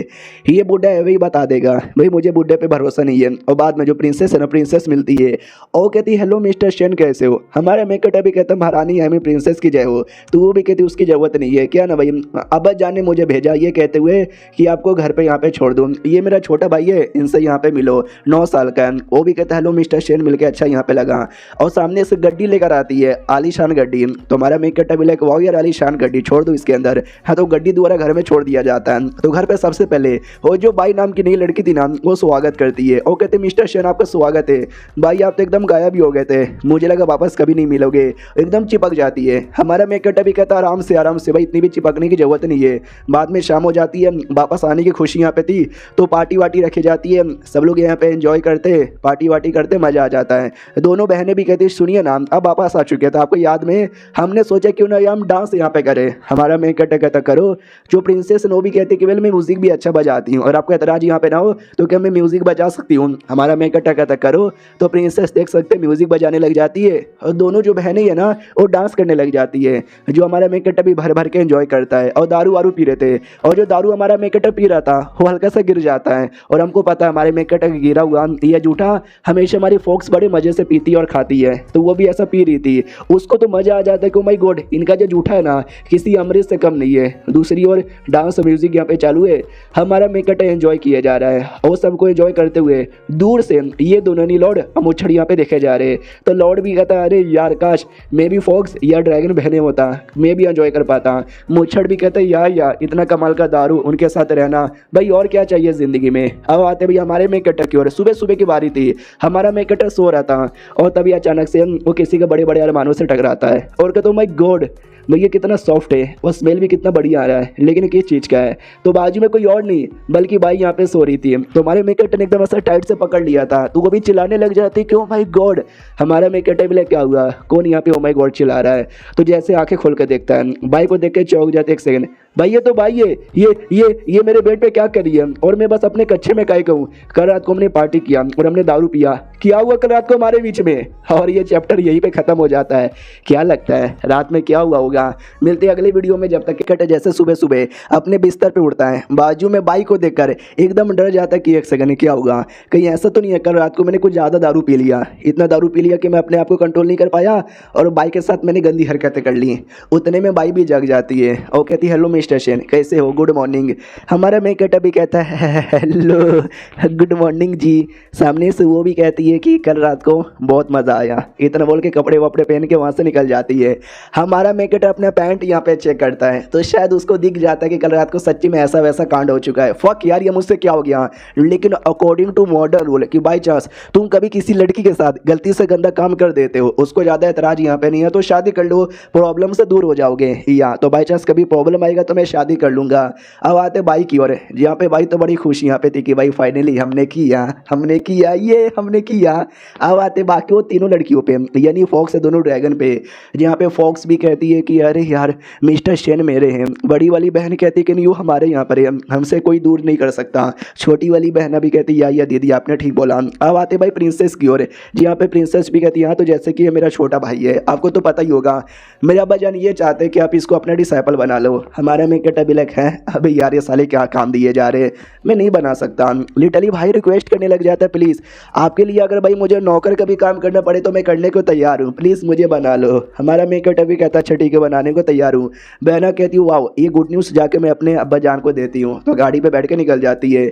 Speaker 1: ये बुड्ढा है वही बता देगा। भाई मुझे बुड्ढे पे भरोसा नहीं है। और बाद में जो प्रिंसेस है ना, प्रिंसेस मिलती है और कहती है हेलो मिस्टर शेन कैसे हो। हमारे मेकट अभी कहता है महारानी है प्रिंसेस की जय हो। तो वो भी कहती उसकी जरूरत नहीं है क्या ना भाई, अब जान ने मुझे भेजा ये कहते हुए कि आपको घर पे यहाँ पे छोड़ दूँ, ये मेरा छोटा भाई है इनसे यहाँ पे मिलो, 9 साल का है। वो भी कहता है हेलो मिस्टर शेन, मिलके अच्छा यहाँ पे लगा। और सामने से गड्डी लेकर आती है, आलीशान गड्डी। तो हमारा मेकट अभी लाइक वाओ यार आलीशान गड्डी छोड़ दो इसके अंदर। हाँ तो गड्डी द्वारा घर में छोड़ दिया जाता है। तो घर पे सबसे पहले वो जो बाई नाम की नई लड़की थी ना वो स्वागत करती है और कहते मिस्टर शेन आपका स्वागत है। भाई आप तो एकदम गायब ही हो गए थे, मुझे लगा वापस कभी नहीं मिलोगे। एकदम चिपक जाती है। हमारा मेकट अभी कहता आराम से भाई इतनी भी चिपकने की जरूरत नहीं है। बाद में शाम हो जाती है, वापस आने की खुशी यहाँ पे थी तो पार्टी वार्टी रखी जाती है, सब लोग यहाँ पे एंजॉय करते पार्टी वार्टी करते मजा आ जाता है। दोनों बहनें भी कहती सुनिए ना अब वापस आ चुके थे, आपको याद में हमने सोचा क्यों ना हम डांस यहाँ पे करें। हमारा मेकट कहता करो। जो प्रिंसेस नो भी कहती कि वेल मैं म्यूजिक भी अच्छा बजाती हूँ और आपको एतराज यहाँ पे ना हो तो क्या मैं म्यूजिक बजा सकती हूँ। हमारा मेकट कहता करो। तो प्रिंसेस देख सकते म्यूजिक बजाने लग जाती है और दोनों जो बहनें है ना वो डांस करने लग जाती है। जो हमारा मेकट भी भर भर के एंजॉय करता है और दारू वारू पी रहे थे और जो दारू हमारा मेकट पी रहा था वो हल्का सा गिर जाता है और हमको पता है हमारे मेकट गिरा हुआ ये जूठा हमेशा हमारी फोक्स बड़े मजे से पीती और खाती है। तो वो भी ऐसा पी रही थी, उसको तो मजा आ जाता है कि ओ माय गॉड इनका जो जूठा है ना किसी अमृत से कम नहीं है। दूसरी ओर डांस म्यूजिक यहाँ पे चालू है, हमारा मेकट एंजॉय किया जा रहा है और सबको एंजॉय करते हुए दूर से ये दोनों नहीं लॉर्ड मुच्छड़ यहाँ पे देखे जा रहे। तो लॉर्ड भी कहता है अरे यार काश मैं भी फॉक्स या ड्रैगन बहने होता, मैं भी एंजॉय कर पाता। मुच्छड़ भी कहता है यार इतना कमाल का दारू उनके साथ रहना भाई और क्या चाहिए जिंदगी में। अब आते भाई हमारे मेकट की ओर। सुबह सुबह की बारी थी, हमारा मेकट सो रहा था और तभी अचानक से वो किसी के बड़े बड़े अरमानों से टकराता है और कहता माय गॉड भैया कितना सॉफ्ट है और स्मेल भी कितना बढ़िया आ रहा है, लेकिन किस चीज़ का है। तो बाजू में कोई और नहीं बल्कि भाई यहाँ पे सो रही थी। तो हमारे मेकट ने एकदम ऐसा टाइट से पकड़ लिया था तो वो भी चिल्लाने लग जाती क्यों माय गॉड। हमारा मेकट भी क्या हुआ कौन यहाँ पे ओ माय गॉड चिल्ला रहा है। तो जैसे आंखें खोल कर देखता है भाई को देख के चौंक जाते एक सेकंड, भाई ये तो भाई है ये मेरे बेड पे क्या करी है और मैं बस अपने कच्चे में काय कहूँ। कल रात को हमने पार्टी किया और हमने दारू पिया, क्या हुआ कल रात को हमारे बीच में। और ये चैप्टर यहीं पे खत्म हो जाता है। क्या लगता है रात में क्या हुआ होगा, मिलते हैं अगले वीडियो में। जब तक कट जैसे सुबह सुबह अपने बिस्तर पे उठता है बाजू में बाई को देखकर एकदम डर जाता है कि एक सेकंड क्या होगा, कहीं ऐसा तो नहीं है कल रात को मैंने कुछ ज़्यादा दारू पी लिया, इतना दारू पी लिया कि मैं अपने आप को कंट्रोल नहीं कर पाया और बाई के साथ मैंने गंदी हरकतें कर ली। उतने में बाई भी जग जाती है और कहती है हेलो मिस्टर शेन कैसे हो, गुड मॉर्निंग। हमारा मेकट अभी कहता है हेलो गुड मॉर्निंग जी। सामने से वो भी कहती है कि कल रात को बहुत मज़ा आया, इतना बोल के कपड़े वपड़े पहन के वहाँ से निकल जाती है। हमारा मेकट अपना पैंट यहाँ पे चेक करता है तो शायद उसको दिख जाता है कि कल रात को सच्ची में ऐसा वैसा कांड हो चुका है। फक यार ये मुझसे क्या हो गया। लेकिन अकॉर्डिंग टू मॉडर्न रूल कि बाई चांस तुम कभी किसी लड़की के साथ गलती से गंदा काम कर देते हो उसको ज़्यादा एतराज यहाँ पे नहीं है तो शादी कर लो, प्रॉब्लम से दूर हो जाओगे। या तो बाई चांस कभी प्रॉब्लम आएगा तो मैं शादी कर लूँगा। अब आते बाई की ओर, जहाँ पे बाई तो बड़ी खुशी यहाँ पे थी कि भाई फाइनली हमने किया ये हमने किया। अब आते बाकी वो तीनों लड़कियों पे यानी फॉक्स है दोनों ड्रैगन पे, जहाँ पे फॉक्स भी कहती है कि अरे यार मिस्टर शेन मेरे हैं। बड़ी वाली बहन कहती है कि नहीं वो हमारे यहाँ पर है, हमसे कोई दूर नहीं कर सकता। छोटी वाली बहन भी कहती है या दीदी आपने ठीक बोला। अब आते भाई प्रिंसेस की ओर, जहाँ पे प्रिंसेस भी कहती है हाँ तो जैसे कि ये मेरा छोटा भाई है आपको तो पता ही होगा, मेरे अब्बा जान ये चाहते हैं कि आप इसको अपना डिसाइपल बना लो। हमारे में कटा बिलक है अभी यार ये साले क्या काम दिए जा रहे हैं, मैं नहीं बना सकता। लिटरली भाई रिक्वेस्ट करने लग जाता है प्लीज़ आपके लिए अगर भाई मुझे नौकर का भी काम करना पड़े तो मैं करने को तैयार हूँ, प्लीज़ मुझे बना लो। हमारा मेकट अभी कहता अच्छा ठीक है बनाने को तैयार हूँ। बहना कहती हूँ वाह ये गुड न्यूज़ जाके मैं अपने अब्बा जान को देती हूँ। तो गाड़ी पे बैठ के निकल जाती है।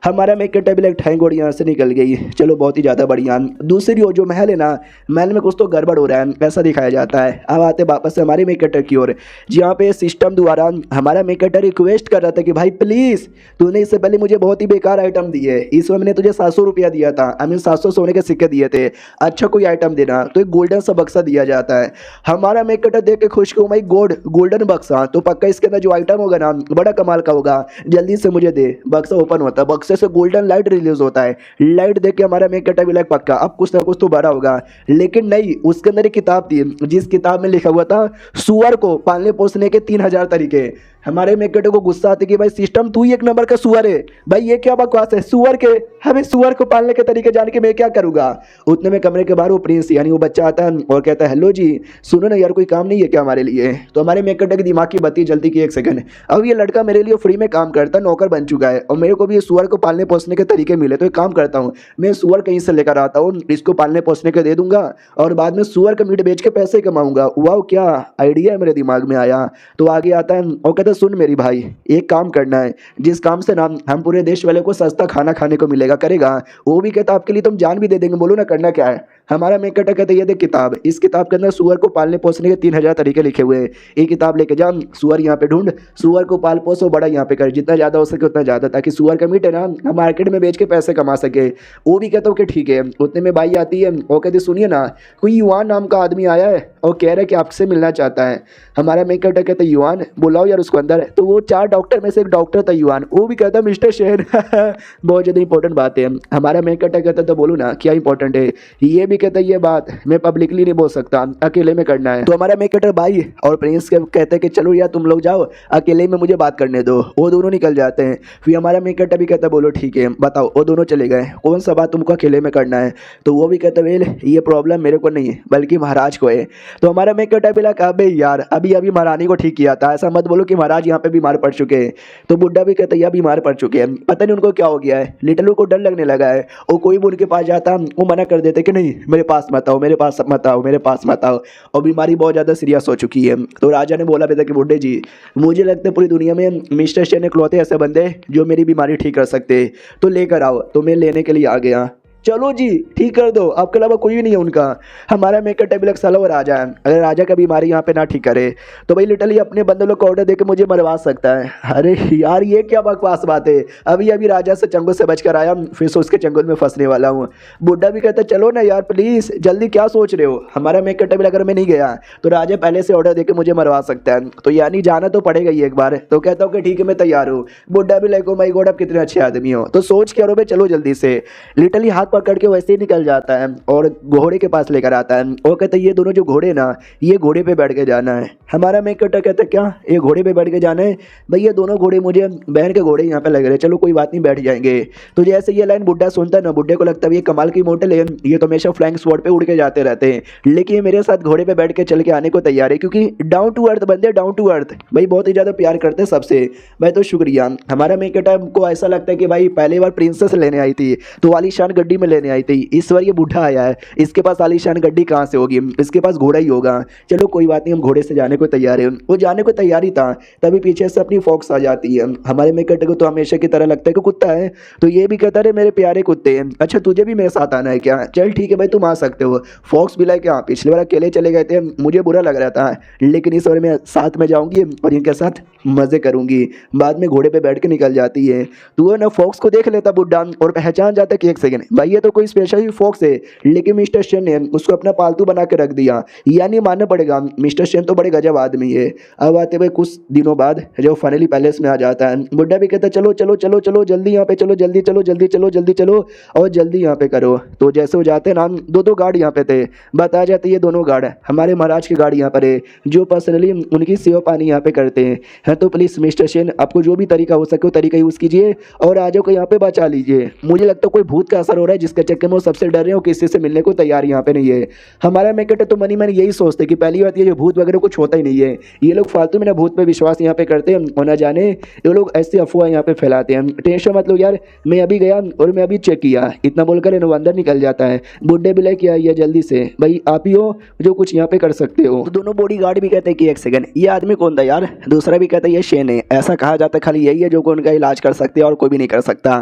Speaker 1: हमारा मेकट अभी लाइक ठैंग गोड़ी यहाँ से निकल गई, चलो बहुत ही ज़्यादा बढ़िया। दूसरी ओर जो महल है ना, महल में कुछ तो गड़बड़ हो रहा है ऐसा दिखाया जाता है। अब आते वापस से हमारी मेकट की ओर, जहाँ पे सिस्टम द्वारा हमारा मेकेटर रिक्वेस्ट कर रहा था कि भाई प्लीज़, तूने इससे पहले मुझे बहुत ही बेकार आइटम दिए, इसमें मैंने तुझे 700 रुपया दिया था, आई मीन 700 सोने के सिक्के दिए थे, अच्छा कोई आइटम देना। तो एक गोल्डन सा बक्सा दिया जाता है। हमारा मेकेटर देख के खुश कि माई गॉड, गोल्डन बक्सा, तो पक्का इसके अंदर जो आइटम होगा ना बड़ा कमाल का होगा, जल्दी से मुझे दे। बक्सा ओपन होता है, बक्से से गोल्डन लाइट रिलीज होता है। लाइट देख के हमारा मेकेटर भी लाइक पक्का अब कुछ ना कुछ तो बड़ा होगा। लेकिन नहीं, उसके अंदर एक किताब थी, जिस किताब में लिखा हुआ था सुअर को पालने पोसने के 3000 तरीके। हमारे मेकेटर को गुस्सा आती कि भाई सिस्टम तू ही एक नंबर का सुअर है, भाई ये क्या बकवास है, सुअर के हमें सुअर को पालने के तरीके जान के मैं क्या करूंगा। उतने में कमरे के बाहर वो प्रिंस यानी वो बच्चा आता है और कहता है हेलो जी, सुनो ना यार, कोई काम नहीं है क्या हमारे लिए। तो हमारे मेकेटर की दिमाग की बत्ती जलती कि एक सेकंड, अब ये लड़का मेरे लिए फ्री में काम करता है, नौकर बन चुका है, और मेरे को भी ये सुअर को पालने पोसने के तरीके मिले, तो एक काम करता हूँ, मैं सुअर कहीं से लेकर आता हूँ, इसको पालने पोसने के दे दूंगा और बाद में सुअर का मीट बेच के पैसे कमाऊंगा। वाह क्या आइडिया है मेरे दिमाग में आया। तो आगे आता है और कहता है सुन मेरी भाई, एक काम करना है, जिस काम से ना हम पूरे देश वाले को सस्ता खाना खाने को मिलेगा, करेगा। वो भी कहता आपके लिए तुम जान भी दे देंगे, बोलो ना करना क्या है। हमारा मेकेटर कहता है ये देख किताब, इस किताब के अंदर सुअर को पालने पोसने के 3000 तरीके लिखे हुए हैं, ये किताब लेके जा, सुअर यहाँ पे ढूंढ, सुअर को पाल पोसो, बड़ा यहाँ पे कर, जितना ज़्यादा हो सके उतना ज़्यादा, ताकि सुअर का मीट है ना हम मार्केट में बेच के पैसे कमा सके। वो भी कहता हूँ कि ठीक है। उतने में बाई आती है, वो कहती सुनिए ना, कोई युवान नाम का आदमी आया है और कह रहा है कि आपसे मिलना चाहता है। हमारा मेकेटर कहता है युवान, बुलाओ यार उसको अंदर। तो वो 4 डॉक्टर में से एक डॉक्टर था युवान, वो भी कहता है मिस्टर शेर बहुत ज़्यादा इंपॉर्टेंट बात है। हमारा मेकेटर कहता तो बोलो ना क्या इंपॉर्टेंट है। ये भी कहता है ये बात मैं पब्लिकली नहीं बोल सकता, अकेले में करना है। तो हमारा मेकेटर भाई और प्रिंस के कहते हैं कि चलो यार तुम लोग जाओ, अकेले में मुझे बात करने दो। वो दोनों निकल जाते हैं। फिर हमारा मेकेटर भी कहता बोलो ठीक है बताओ। वो दोनों चले गए, कौन सा बात तुमको अकेले में करना है। तो वो भी कहता वेल ये प्रॉब्लम मेरे को नहीं है बल्कि महाराज को है। तो हमारा मेकेटर भी लगा अबे यार अभी अभी महारानी को ठीक किया था, ऐसा मत बोलो कि महाराज यहाँ पे बीमार पड़ चुके हैं। तो बुड्ढा भी कहता है बीमार पड़ चुके हैं, पता नहीं उनको क्या हो गया है, लिटलू को डर लगने लगा है। और कोई भी उनके पास जाता वो मना कर देते कि नहीं मेरे पास मत आओ, मेरे पास मत आओ, मेरे पास मत आओ। और बीमारी बहुत ज़्यादा सीरियस हो चुकी है। तो राजा ने बोला बेटा कि बुड्ढे जी, मुझे लगता है पूरी दुनिया में मिस्टर शेर ने इकलौते ऐसे बंदे जो मेरी बीमारी ठीक कर सकते, तो लेकर आओ। तो मैं लेने के लिए आ गया। चलो जी ठीक कर दो, आपके अलावा कोई भी नहीं है उनका। हमारा मेकेटर भी साला वो राजा है, अगर राजा का बीमारी यहाँ पे ना ठीक करे तो भाई लिटरली अपने बंदे लोग को ऑर्डर देकर मुझे मरवा सकता है। अरे यार ये क्या बकवास बात है, अभी अभी राजा से चंगुल से बचकर आया, फिर से उसके चंगुल में फंसने वाला हूँ। बुड्ढा भी कहता है चलो ना यार प्लीज़, जल्दी क्या सोच रहे हो। हमारा मेकेटर भी अगर मैं नहीं गया तो राजा पहले से ऑर्डर देकर मुझे मरवा सकता है, तो यानी जाना तो पड़ेगा ही एक बार। तो कहता हूँ कि ठीक है मैं तैयार हूँ। बुड्ढा भी लाइक ओ माय गॉड आप कितने अच्छे आदमी हो। तो सोच के भाई चलो जल्दी से। लिटरली हाथ पकड़ के वैसे ही निकल जाता है और घोड़े के पास लेकर आता है। वो कहता है ये दोनों जो घोड़े ना, ये घोड़े पे बैठ के जाना है। हमारा मेकेटर कहता है क्या ये घोड़े पे बैठ के जाना है। भाई ये दोनों घोड़े मुझे बहन के घोड़े यहाँ पे लग रहे हैं, चलो कोई बात नहीं बैठ जाएंगे। तो जैसे ये लाइन बुड्ढा सुनता है ना, बुड्ढे को लगता है ये कमाल की मोटल है, ये तो हमेशा फ्लाइंग स्पॉट पे उड़ के जाते रहते हैं, लेकिन ये मेरे साथ घोड़े पे बैठ के चल के आने को तैयार है, क्योंकि डाउन टू अर्थ बंदे, डाउन टू अर्थ भाई बहुत ही ज़्यादा प्यार करते हैं सबसे। भाई तो शुक्रिया। हमारा मेकेटर को ऐसा लगता है कि भाई पहली बार प्रिंसेस लेने आई थी तो आलीशान गड्डी में लेने आई थी, इस बार ये बूढ़ा आया है, इसके पास आलीशान गड्डी कहाँ से होगी, इसके पास घोड़ा ही होगा। चलो कोई बात नहीं, हम घोड़े से जाने को तैयार है। वो जाने को तैयार ही था, तभी पीछे से अपनी फॉक्स आ जाती है। हमारे मेकेटर को तो हमेशा की तरह लगता है कि कुत्ता है, तो ये भी कहता है मेरे प्यारे कुत्ते हैं, अच्छा तुझे भी मेरे साथ आना है क्या, चल ठीक है भाई तुम आ सकते हो। फॉक्स भी लाइक हाँ पिछली बार अकेले चले गए थे, मुझे बुरा लग रहा था, लेकिन इस बार मैं साथ में जाऊंगी और इनके साथ मजे करूंगी। बाद में घोड़े पे बैठ के निकल जाती है। तो वो ना फॉक्स को देख लेता बुड्ढा और पहचान जाता कि एक सेकंड भाई ये तो कोई स्पेशल ही फॉक्स है, लेकिन मिस्टर शेन ने उसको अपना पालतू बना के रख दिया। यानी मानना पड़ेगा मिस्टर शेन तो बड़े गजब आदमी है। अब आते भाई कुछ दिनों बाद जब फाइनली पैलेस में आ जाता है, बुड्ढा भी कहता चलो चलो चलो चलो जल्दी यहाँ पे चलो, जल्दी चलो जल्दी चलो जल्दी चलो और जल्दी यहाँ पे करो। तो जैसे वो जाते ना, दो गार्ड यहाँ पे थे, बताया जाता है ये दोनों गार्ड हमारे महाराज की गार्ड यहाँ पर है, जो पर्सनली उनकी सेवा पानी यहाँ पे करते हैं। तो प्लीज मिस्टर शेन आपको जो भी तरीका हो सके वो तरीका यूज कीजिए और राजा को यहाँ पे बचा लीजिए। मुझे लगता है कोई भूत का असर हो रहा है जिसके चक्कर में वो सबसे डर रहे हो, किसी से मिलने को तैयार यहाँ पे नहीं है। हमारा मेकेटर तो मनी मन यही सोचते कि पहली बात ये जो भूत वगैरह कुछ होता ही नहीं है, ये लोग फालतू में ना भूत पे विश्वास यहाँ पे करते हैं और ना जाने ये लोग ऐसी अफवाह यहाँ पे फैलाते हैं। टेंशन मत लो यार, मैं अभी गया और मैं अभी चेक किया, इतना बोलकर वो अंदर निकल जाता है। बुड्ढे भी लेके आइए जल्दी से, भाई आप ही हो जो कुछ यहाँ पे कर सकते हो। तो दोनों बॉडी गार्ड भी कहते हैं कि एक सेकंड ये आदमी कौन था यार। दूसरा भी कहता कहता है ये शेन है, ऐसा कहा जाता है खाली यही है जो को उनका इलाज कर सकते हैं और कोई भी नहीं कर सकता।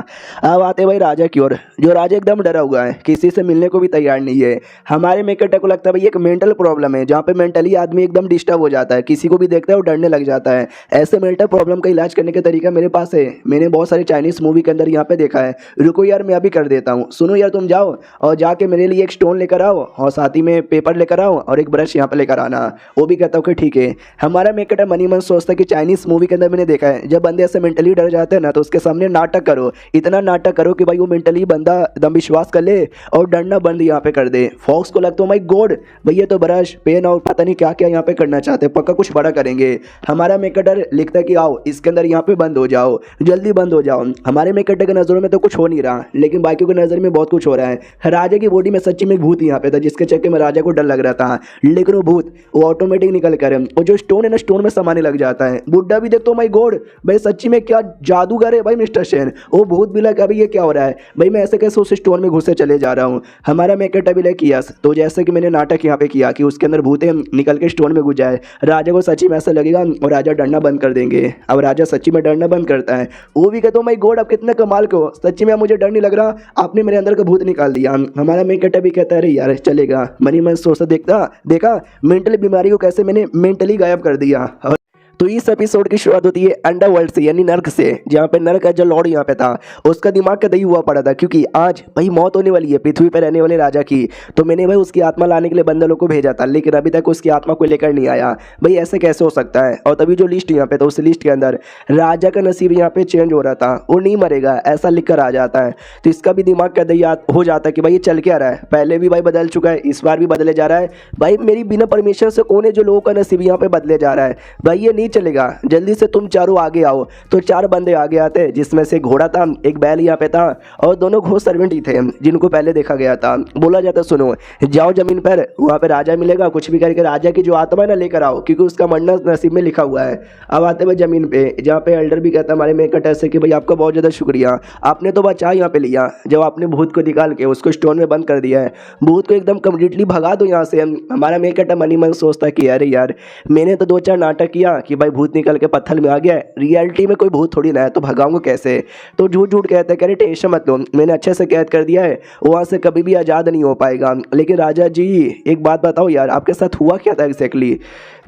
Speaker 1: अब आते भाई राजा की ओर, जो राजा एकदम डरा हुआ है, किसी से मिलने को भी तैयार नहीं है। हमारे मेकटे को लगता है भाई एक मेंटल प्रॉब्लम है, जहाँ पे मेंटली आदमी एकदम डिस्टर्ब हो जाता है, किसी को भी देखता है वो डरने लग जाता है। ऐसे मेंटल प्रॉब्लम का इलाज करने का तरीका मेरे पास है, मैंने बहुत सारे चाइनीज मूवी के अंदर यहाँ पे देखा है। रुको यार मैं अभी कर देता हूँ, सुनो यार तुम जाओ और जाके मेरे लिए एक स्टोन लेकर आओ और साथ ही में पेपर लेकर आओ और एक ब्रश यहाँ पे लेकर आना। वो भी कहता हूँ कि ठीक है। हमारा मेकट मनी मन सोचता है कि चाइनीज मूवी के अंदर मैंने देखा है जब बंदे ऐसे मेंटली डर जाते हैं ना तो उसके सामने नाटक करो, इतना नाटक करो कि भाई वो मेंटली बंदा एकदम विश्वास कर ले और डरना बंद यहाँ पे कर दे। फॉक्स को लगता है माई गॉड भैया तो ब्रश पेन और पता नहीं क्या क्या यहाँ पे करना चाहते हैं, पक्का कुछ बड़ा करेंगे। हमारा मेकटर लिखता है कि आओ इसके अंदर यहाँ पे बंद हो जाओ, जल्दी बंद हो जाओ। हमारे मेकटर के नज़रों में तो कुछ हो नहीं रहा लेकिन बाकियों की नज़र में बहुत कुछ हो रहा है। राजा की बॉडी में सच्ची में भूत यहाँ पे था जिसके चक्कर में राजा को डर लग रहा था, लेकिन वो भूत वो ऑटोमेटिक निकल कर वो जो स्टोन है ना स्टोन में समाने लग जाता है। बुड्ढा भी देखो माई गॉड भाई सच्ची में क्या जादूगर है भाई मिस्टर शेन। वो भूत भी लगा अभी ये क्या हो रहा है भाई, मैं ऐसे कैसे उस स्टोन में घुसे चले जा रहा हूँ। हमारा मेकट भी लग यस तो जैसे कि मैंने नाटक यहाँ पे किया कि उसके अंदर भूतें निकल के स्टोन में घुस जाए, राजा को सच्ची में ऐसा लगेगा और राजा डरना बंद कर देंगे। अब राजा सच्ची में डरना बंद करता है, वो भी कहता हूँ माई गॉड अब कितने कमाल को सच्ची में मुझे डर नहीं लग रहा, आपने मेरे अंदर का भूत निकाल दिया। हमारा मेकट भी कहता है अरे यार चलेगा, मनी मन सोचता देखा मेंटल बीमारी को कैसे मैंने मेंटली गायब कर दिया। तो इस एपिसोड की शुरुआत होती है अंडरवर्ल्ड से यानी नर्क से, जहाँ पे नर्क का जो लॉर्ड यहाँ पे था उसका दिमाग का दही हुआ पड़ा था क्योंकि आज भाई मौत होने वाली है पृथ्वी पर रहने वाले राजा की। तो मैंने भाई उसकी आत्मा लाने के लिए बंदरों को भेजा था लेकिन अभी तक उसकी आत्मा को लेकर नहीं आया। भाई ऐसे कैसे हो सकता है। और तभी जो लिस्ट यहाँ पे था उस लिस्ट के अंदर राजा का नसीब यहाँ पे चेंज हो रहा था, वो नहीं मरेगा ऐसा लिख कर आ जाता है। तो इसका भी दिमाग का दही हो जाता है कि भाई ये चल क्या रहा है, पहले भी भाई बदल चुका है इस बार भी बदले जा रहा है। भाई मेरी बिना परमिशन से कौन है जो लोगों का नसीब यहाँ पे बदले जा रहा है, भाई ये नहीं चलेगा, जल्दी से तुम चारों आगे आओ। तो चार बंदे आगे आते जिसमें से घोड़ा था, एक बैल यहाँ पे था और दोनों घोड़ सर्वेंट ही थे जिनको पहले देखा गया था। बोला जाता सुनो जाओ जमीन पर वहाँ पे राजा मिलेगा, कुछ भी करके राजा की जो आत्मा है ना लेकर आओ क्योंकि उसका मरना नसीब में लिखा हुआ है। अब आते हुए जमीन पे जहाँ पे एल्डर भी कहता हमारे मेकट ऐसे कि भाई आपका बहुत ज़्यादा शुक्रिया, आपने तो बचा यहाँ पे लिया जब आपने भूत को निकाल के उसको स्टोन में बंद कर दिया है, भूत को एकदम कम्प्लीटली भगा दो यहाँ से। हमारा मेकट मनी मन सोचता कि अरे यार मैंने तो दो चार नाटक किया कि भाई भूत निकल के पत्थर में आ गया, रियलिटी में कोई भूत थोड़ी ना है तो भगाऊंगा कैसे। तो झूठ झूठ कहते हैं कह रहे टेंशन मत लो मैंने अच्छे से कैद कर दिया है, वहाँ से कभी भी आज़ाद नहीं हो पाएगा। लेकिन राजा जी एक बात बताओ यार आपके साथ हुआ क्या था एग्जैक्टली।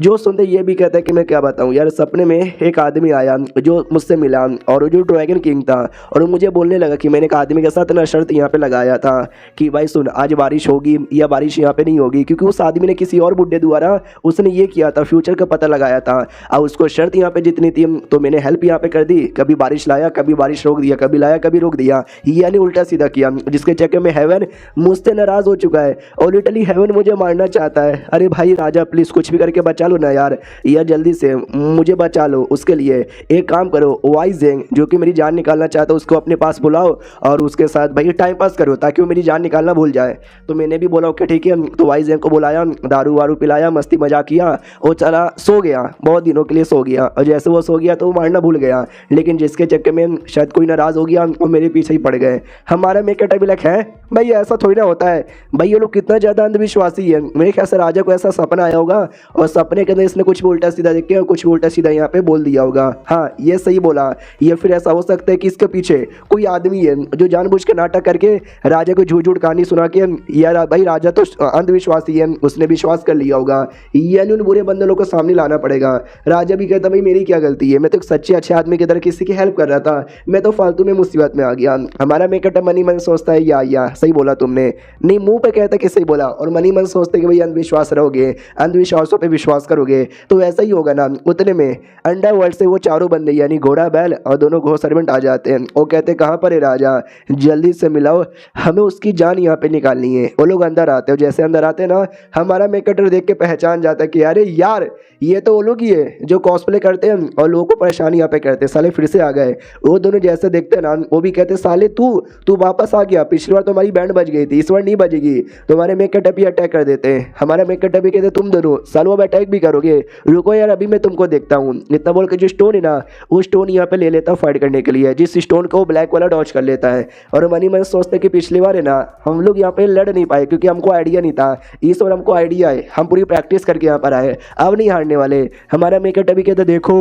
Speaker 1: जो सुनते ये भी कहता है कि मैं क्या बताऊँ यार, सपने में एक आदमी आया जो मुझसे मिला और जो ड्रैगन किंग था और वो मुझे बोलने लगा कि मैंने एक आदमी के साथ ना शर्त यहाँ पे लगाया था कि भाई सुन आज बारिश होगी या बारिश यहाँ पे नहीं होगी, क्योंकि उस आदमी ने किसी और बुड्ढे द्वारा उसने ये किया था फ्यूचर का पता लगाया था और उसको शर्त यहाँ पे जितनी थी तो मैंने हेल्प यहाँ पे कर दी, कभी बारिश लाया कभी बारिश रोक दिया, कभी लाया कभी रोक दिया, यानी उल्टा सीधा किया जिसके चक्कर में हेवन मुझसे नाराज हो चुका है और लिटरली हेवन मुझे मारना चाहता है। अरे भाई राजा प्लीज़ कुछ भी करके बचा लो ना यार जल्दी से मुझे बचा लो। उसके लिए एक काम करो वाइजेंग जो कि मेरी जान निकालना चाहता है उसको अपने पास बुलाओ और उसके साथ भाई टाइम पास करो ताकि वो मेरी जान निकालना भूल जाए। तो मैंने भी बोला ओके ठीक है, तो वाइजेंग को बुलाया, दारू वारू पिलाया, मस्ती मजाक किया, वो चला सो गया, बहुत दिनों के लिए सो गया और जैसे वो सो गया तो वो मारना भूल गया, लेकिन जिसके चक्कर में शायद कोई नाराज़ हो गया और मेरे पीछे ही पड़ गए। हमारा मेकट भी लग है भाई ऐसा थोड़ी ना होता है, भाई ये लोग कितना ज़्यादा अंधविश्वासी है। मेरे ख्याल से राजा को ऐसा सपना आया होगा और सपने के अंदर इसने कुछ भी उल्टा सीधा देख के और कुछ भी उल्टा सीधा यहाँ पे बोल दिया होगा। हाँ ये सही बोला, ये फिर ऐसा हो सकता है कि इसके पीछे कोई आदमी है जो जानबूझ के नाटक करके राजा को झूठ झूठ कहानी सुना के यार भाई राजा तो अंधविश्वासी है उसने विश्वास कर लिया होगा, यानी उन बुरे बंदरों को सामने लाना पड़ेगा। राजा भी कहता भाई मेरी क्या गलती है, मैं तो एक सच्चे अच्छे आदमी की तरह किसी की हेल्प कर रहा था, मैं तो फालतू में मुसीबत में आ गया। हमारा मेकट मनी मन सोचता है या सही बोला तुमने, नहीं मुंह पे कहता कि सही बोला और मनी मन सोचते कि भाई अंधविश्वास रहोगे अंधविश्वासों पे विश्वास करोगे तो वैसा ही होगा ना। उतने में अंडरवर्ल्ड से वो चारों बंदे यानी घोड़ा बैल और दोनों घोड़ सर्वेंट आ जाते हैं। वो कहते कहाँ पर है राजा, जल्दी से मिलाओ हमें उसकी जान यहाँ पे निकालनी है। वो लोग अंदर आते हैं, जैसे अंदर आते हैं ना हमारा मेकटर देख के पहचान जाता है कि अरे यार ये तो वो लोग ही है जो कॉस्प्ले करते हैं और लोगों को परेशानी यहाँ पे करते हैं, साले फिर से आ गए। वो दोनों जैसे देखते हैं ना वो भी कहते साले तू वापस आ गया, पिछली बार तुम्हारी बैंड बज गई थी इस बार नहीं बजेगी, तुम्हारे मेकट भी अटैक कर देते हैं। हमारा मेकट भी कहते तुम दोनों सालों अब अटैक भी करोगे, रुको यार अभी मैं तुमको देखता हूँ। इतना बोल के जो स्टोन है ना वो स्टोन यहाँ पे ले लेता फाइट करने के लिए, जिस स्टोन को ब्लैक वाला डॉच कर लेता है। और मनी मन सोचते कि पिछली बार है ना हम लोग यहाँ पे लड़ नहीं पाए क्योंकि हमको आइडिया नहीं था, इस बार हमको आइडिया है, हम पूरी प्रैक्टिस करके यहाँ पर आए, अब नहीं हारने वाले। हमारा
Speaker 2: मेकट अभी कहता देखो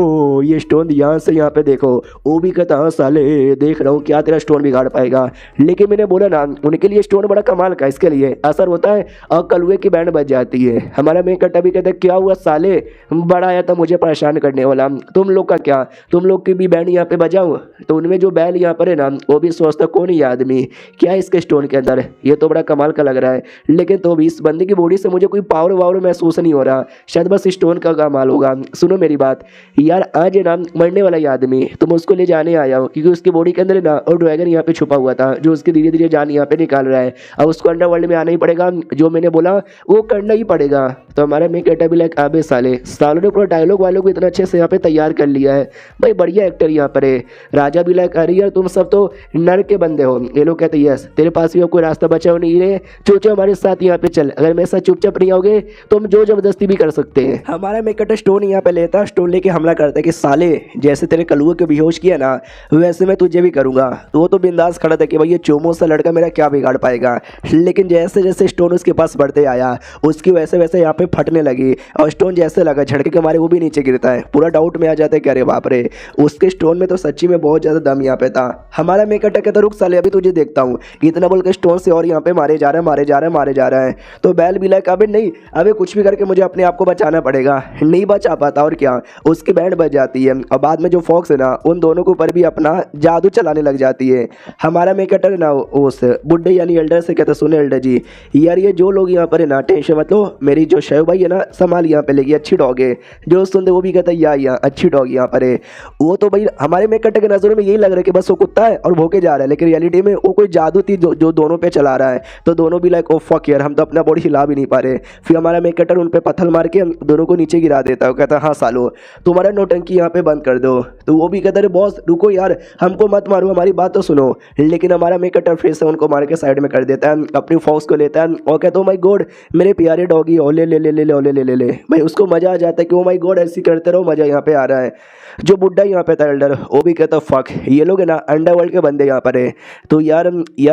Speaker 2: ये स्टोन यहाँ से यहाँ पे देखो। वो भी कहता हाँ साले देख रहा हूँ क्या तेरा स्टोन बिगाड़ पाएगा। लेकिन मैंने बोला ना उनके लिए स्टोन बड़ा कमाल का, इसके लिए असर होता है और कलुए की बैंड बज जाती है। हमारा मेकट अभी कहता क्या हुआ साले, बड़ा आया था मुझे परेशान करने वाला, तुम लोग का क्या, तुम लोग की भी बैंड यहाँ पे बजाऊं। तो उनमें जो बैल यहाँ पर है ना वो भी सोचता कौन ही आदमी क्या है इसके स्टोन के अंदर, ये तो बड़ा कमाल का लग रहा है। लेकिन तो भी इस बंदे की बॉडी से मुझे कोई पावर वावर महसूस नहीं हो रहा, शायद बस स्टोन का कमाल होगा। सुनो मेरी बात यार, आज है ना मरने वाला ये आदमी, तुम उसको ले जाने आया हो क्योंकि उसकी बॉडी के अंदर ना और ड्रैगन यहाँ पे छुपा हुआ था जो उसकी धीरे धीरे जान यहाँ पे निकाल रहा है। अब उसको अंडरवर्ल्ड में आना ही पड़ेगा, जो मैंने बोला वो करना ही पड़ेगा। तो हमारा मेकट भी लाइक आबे साले, सालों ने पूरा डायलॉग वालों को इतना अच्छे से यहाँ पे तैयार कर लिया है भाई, बढ़िया एक्टर यहाँ पर है। राजा भी लाइक अरे यार तुम सब तो नर के बंदे हो। ये लोग कहते यस तेरे पास भी कोई रास्ता बचा हो नहीं रे, चुपचाप हमारे साथ यहाँ पे चल, अगर मेरे साथ चुपचाप नहीं आओगे तो हम जो जबरदस्ती भी कर सकते हैं। हमारा मेकट स्टोन यहाँ पे लेता, स्टोन लेके हमला करता है कि साले जैसे तेरे कलुए को बेहोश किया ना वैसे मैं तुझे भी करूंगा। तो वो तो बिंदास खड़ा था कि भाई ये चोमो सा लड़का मेरा क्या बिगाड़ पाएगा। लेकिन जैसे जैसे स्टोन उसके पास बढ़ते आया उसकी वैसे वैसे यहाँ पे फटने लगी और स्टोन जैसे लगा झटके के मारे वो भी नीचे गिरता है। पूरा डाउट में आ जाता है कि अरे बाप रे उसके स्टोन में तो सच्ची में बहुत ज़्यादा दम यहाँ पे था। हमारा मेकट कहता रुक साले अभी तुझे देखता हूँ, इतना बोल के स्टोन से और यहाँ पे मारे जा रहा है मारे जा रहा है मारे जा रहा है। तो बैल भी लाइक अबे नहीं अबे कुछ भी करके मुझे अपने आप को बचाना पड़ेगा। नहीं बचा पाता और क्या उसकी बैंड बच जाती है और बाद में जो फॉक्स है ना उन दोनों के ऊपर भी अपना जादू चलाने लग जाती है। हमारा मेकटर ना उस बुड्ढे यानी एल्डर से कहता सुने एल्डर जी यार ये जो लोग यहाँ पर है ना टेंशन मतलब मेरी जो शैव भाई है ना संभाल यहाँ पे लेगी, अच्छी डॉग है। जो सुनते वो भी कहता है या अच्छी डॉग यहाँ पर है। वो तो भाई हमारे मेकटर के नज़रों में यही लग रहा है कि बस वो कुत्ता है और भोके जा रहा है, लेकिन रियलिटी में वो कोई जादू थी जो दोनों पे चला रहा है। तो दोनों भी लाइक ओ फक यार हम तो अपना बॉडी हिला भी नहीं पा रहे। फिर हमारा मेकटर उन पे पत्थर मार के दोनों को नीचे गिरा देता है। वो कहता है हाँ सालो तुम्हारा नौटंकी यहाँ पे बंद कर दो। तो वो भी कहता है बॉस रुको यार हमको मत मारो हमारी बात तो सुनो। लेकिन हमारा मेकटर फिर से उनको मार के साइड में कर देता है, अपनी फॉक्स को लेता है और कहता है ओ माय गॉड मेरे प्यारे डॉगी ओले ले ले ले ले ओले ले ले ले। भाई उसको मजा आ जाता है कि ओ माय गॉड ऐसी करते रहो मजा यहाँ पे आ रहा है। जो बुड्ढा यहाँ पे था एल्डर वो भी कहता फक ये लोग है ना अंडरवर्ल्ड के बंदे यहाँ पर है। तो यार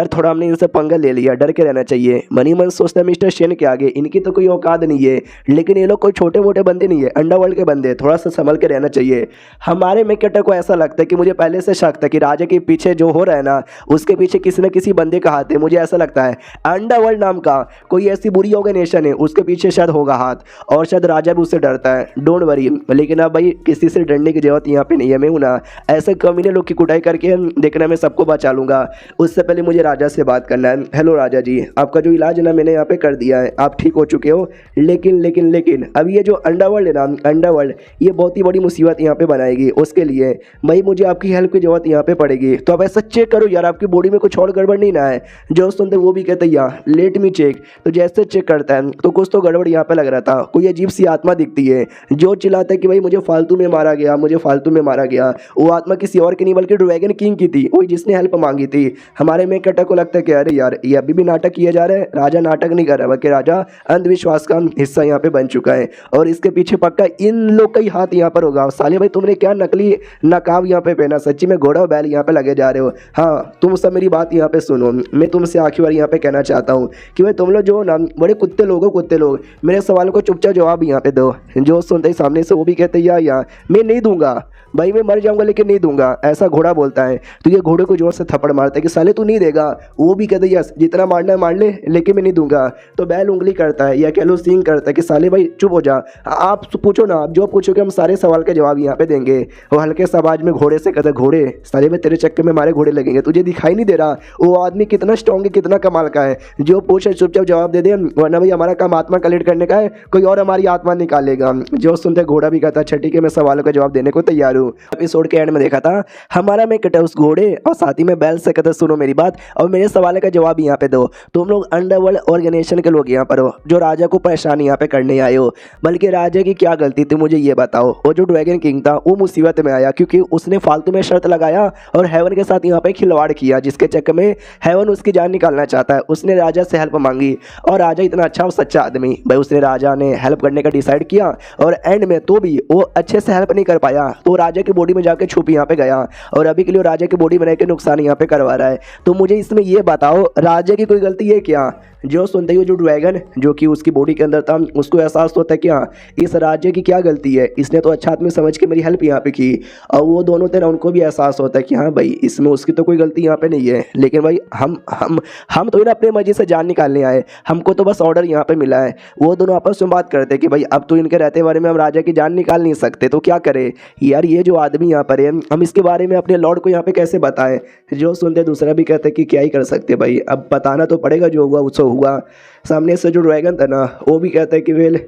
Speaker 2: थोड़ा हमने इनसे पंगा ले लिया, डर के रहना चाहिए। मनी मन सोचता है मिस्टर शेन के आगे इनकी तो कोई औकात नहीं है, लेकिन ये लोग कोई छोटे मोटे बंदे नहीं है, अंडरवर्ल्ड के बंदे, थोड़ा सा संभल के रहना चाहिए। हमारे मेकटर को ऐसा लगता है कि मुझे पहले से शक था कि राजा के पीछे जो हो रहा है ना उसके पीछे किसी न किसी बंदे का हाथ है। मुझे ऐसा लगता है अंडरवर्ल्ड नाम का कोई ऐसी बुरी ऑर्गेनाइजेशन है उसके पीछे शायद होगा हाथ, और शायद राजा भी उससे डरता है। डोंट वरी, लेकिन अब भाई किसी से डरने की जरूरत यहाँ पे नहीं है। मैं हूँ ना ऐसे कमीने लोग की कुटाई करके देखना मैं सबको बचा लूंगा। उससे पहले मुझे राजा से बात करना है। हेलो राजा जी, आपका जो इलाज है ना मैंने यहाँ पे कर दिया है, आप ठीक हो चुके हो। लेकिन लेकिन लेकिन अब ये जो अंडरवर्ल्ड है ना अंडरवर्ल्ड ये बहुत ही बड़ी मुसीबत यहाँ पे बनाएगी। उसके लिए भाई मुझे आपकी हेल्प की जरूरत यहाँ पे पड़ेगी। तो आप ऐसा चेक करो यार आपकी बॉडी में कुछ और गड़बड़ नहीं ना है। जो सुनते वो भी कहते यार लेट मी चेक। तो जैसे चेक करता है तो कुछ तो गड़बड़ यहाँ पे लग रहा था। कोई अजीब सी आत्मा दिखती है जो चिल्लाता है कि भाई मुझे फालतू में मारा गया, मुझे फालतू में मारा गया। वो आत्मा किसी और की नहीं बल्कि ड्रैगन किंग की थी, वही जिसने हेल्प मांगी थी। हमारे मेकटर को लगता है कि अरे यार ये अभी भी नाटक किया जा रहा है। राजा नाटक नहीं कर रहा बल्कि राजा अंधविश्वास का हिस्सा यहाँ पे बन चुका है और इसके पीछे पक्का इन लोग का ही हाथ यहाँ पर होगा। साले भाई तुमने क्या नकली नकाब यहाँ पे पहना, सच्ची में घोड़ा और बैल यहाँ पे लगे जा रहे हो। हाँ तुम सब मेरी बात यहाँ पे सुनो, मैं तुमसे आखिरी बार यहाँ पे कहना चाहता हूँ कि भाई तुम लोग जो ना बड़े कुत्ते लोग हो, कुत्ते लोग मेरे सवाल को चुपचाप जवाब यहाँ पे दो। जो सुनते ही सामने से वो भी कहते या मैं नहीं दूंगा भाई, मैं मर जाऊंगा लेकिन नहीं दूंगा, ऐसा घोड़ा बोलता है। तो ये घोड़े को जोर से थप्पड़ मारता है कि साले तू नहीं देगा। वो भी कहते यस जितना मारना है मार ले लेकिन मैं नहीं दूंगा। तो बैल उंगली करता है या कह लो सींग करता है कि साले भाई चुप हो जा, आप पूछो ना, आप जो पूछोगे हम सारे सवाल के जवाब यहाँ पे देंगे। और हल्के से आवाज में घोड़े से कहता घोड़े साले में तेरे चक्कर में हमारे घोड़े लगेंगे, तुझे दिखाई नहीं दे रहा वो आदमी कितना स्ट्रॉन्ग है, कितना कमाल का है। जो पूछे चुपचाप जवाब दे दे, वरना भाई हमारा काम आत्मा कलेक्ट करने का है, कोई और हमारी आत्मा निकालेगा। जो सुनते घोड़ा भी कहता अच्छा ठीक है मैं सवालों का जवाब देने को तैयार हूँ। एपिसोड के एंड में देखा था हमारा मेकटर उस घोड़े और साथ ही में बैल से कहता सुनो मेरी बात और मेरे सवाल का जवाब यहाँ पे दो। तुम लोग अंडरवर्ल्ड ऑर्गेनाइजेशन के लोग यहाँ पर हो जो राजा को परेशान यहाँ पे करने आए हो, बल्कि राजा की क्या गलती थी मुझे ये बताओ। और जो ड्रैगन किंग था वो मुसीबत में आया क्योंकि उसने फालतू में शर्त लगाया और हेवन के साथ यहाँ पे खिलवाड़ किया, जिसके चक्कर में हेवन उसकी जान निकालना चाहता है। उसने राजा से हेल्प मांगी और राजा इतना अच्छा और सच्चा आदमी भाई, उसने राजा ने हेल्प करने का डिसाइड किया और एंड में तो भी वो अच्छे से हेल्प नहीं कर पाया तो राजा की बॉडी में जाके छुप यहाँ पे गया और अभी के लिए राजा की बॉडी बना के नुकसान यहाँ पे करवा रहा है। तो मुझे इसमें ये बताओ राजा की कोई गलती है क्या जो सुनते ही वो जो ड्रैगन जो कि उसकी बॉडी के अंदर था उसको एहसास होता है कि हाँ इस राज्य की क्या गलती है, इसने तो अच्छा आदमी समझ के मेरी हेल्प यहाँ पे की। और वो दोनों थे ना, उनको भी एहसास होता है कि हाँ भाई इसमें उसकी तो कोई गलती यहाँ पे नहीं है, लेकिन भाई हम तो ना अपने मर्जी से जान निकालने आए, हमको तो बस ऑर्डर यहाँ पे मिला है। वो दोनों आपस में बात करते कि भाई अब तो इनके रहते बारे में हम राजा की जान निकाल नहीं सकते, तो क्या करें यार, ये जो आदमी यहाँ पर है हम इसके बारे में अपने लॉर्ड को यहाँ पे कैसे बताएं। जो सुनते दूसरा भी कहते कि क्या ही कर सकते भाई, अब बताना तो पड़ेगा, जो हुआ उससे हुआ। सामने से जो ड्रैगन था ना वो भी कहता है कि वेल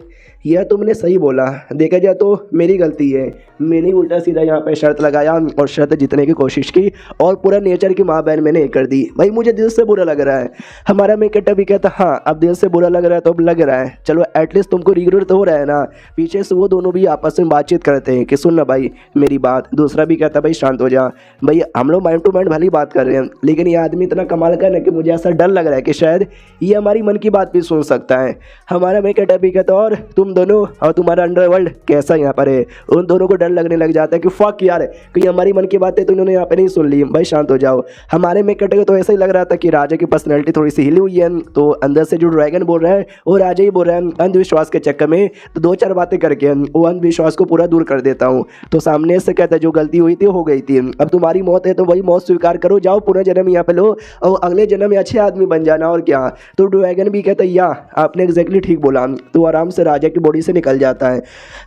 Speaker 2: यह तुमने सही बोला, देखा जाए तो मेरी गलती है, मैंने उल्टा सीधा यहाँ पे शर्त लगाया और शर्त जीतने की कोशिश की और पूरा नेचर की माँ बहन मैंने कर दी। भाई मुझे दिल से बुरा लग रहा है। हमारा मेकटा भी कहता हाँ अब दिल से बुरा लग रहा है तो अब लग रहा है, चलो एटलीस्ट तुमको रिग्रेट तो हो रहा है ना। पीछे से वो दोनों भी आपस में बातचीत करते हैं कि सुन ना भाई मेरी बात। दूसरा भी कहता भाई शांत हो जा भाई, हम लोग माइंड टू माइंड भली बात कर रहे हैं, लेकिन ये आदमी इतना कमाल का है कि मुझे ऐसा डर लग रहा है कि शायद ये हमारी मन की बात भी सुन सकता है। हमारा मेकटा भी कहता और तुम दोनों और तुम्हारा अंडरवर्ल्ड कैसा यहाँ पर है। उन दोनों को डर लगने लग जाता है कि फक यार कहीं हमारी मन की बातें तो इन्होंने यहाँ पे नहीं सुन ली। भाई शांत हो जाओ। हमारे मेकटे को तो ऐसा ही लग रहा था कि राजा की पर्सनैलिटी थोड़ी सी हिली हुई है, तो अंदर से जो ड्रैगन बोल रहा है वो राजा ही बोल रहा है अंधविश्वास के चक्कर में, तो दो चार बातें करके वो अंधविश्वास को पूरा दूर कर देता हूँ। तो सामने से कहता है जो गलती हुई थी हो गई थी, अब तुम्हारी मौत है तो वही मौत स्वीकार करो, जाओ पुनर्जन्म यहाँ पे लो और अगले जन्म में अच्छे आदमी बन जाना और क्या। तो ड्रैगन भी कहता है या आपने एग्जैक्टली ठीक बोला, तो आराम से राजा की बॉडी से निकल जाता है।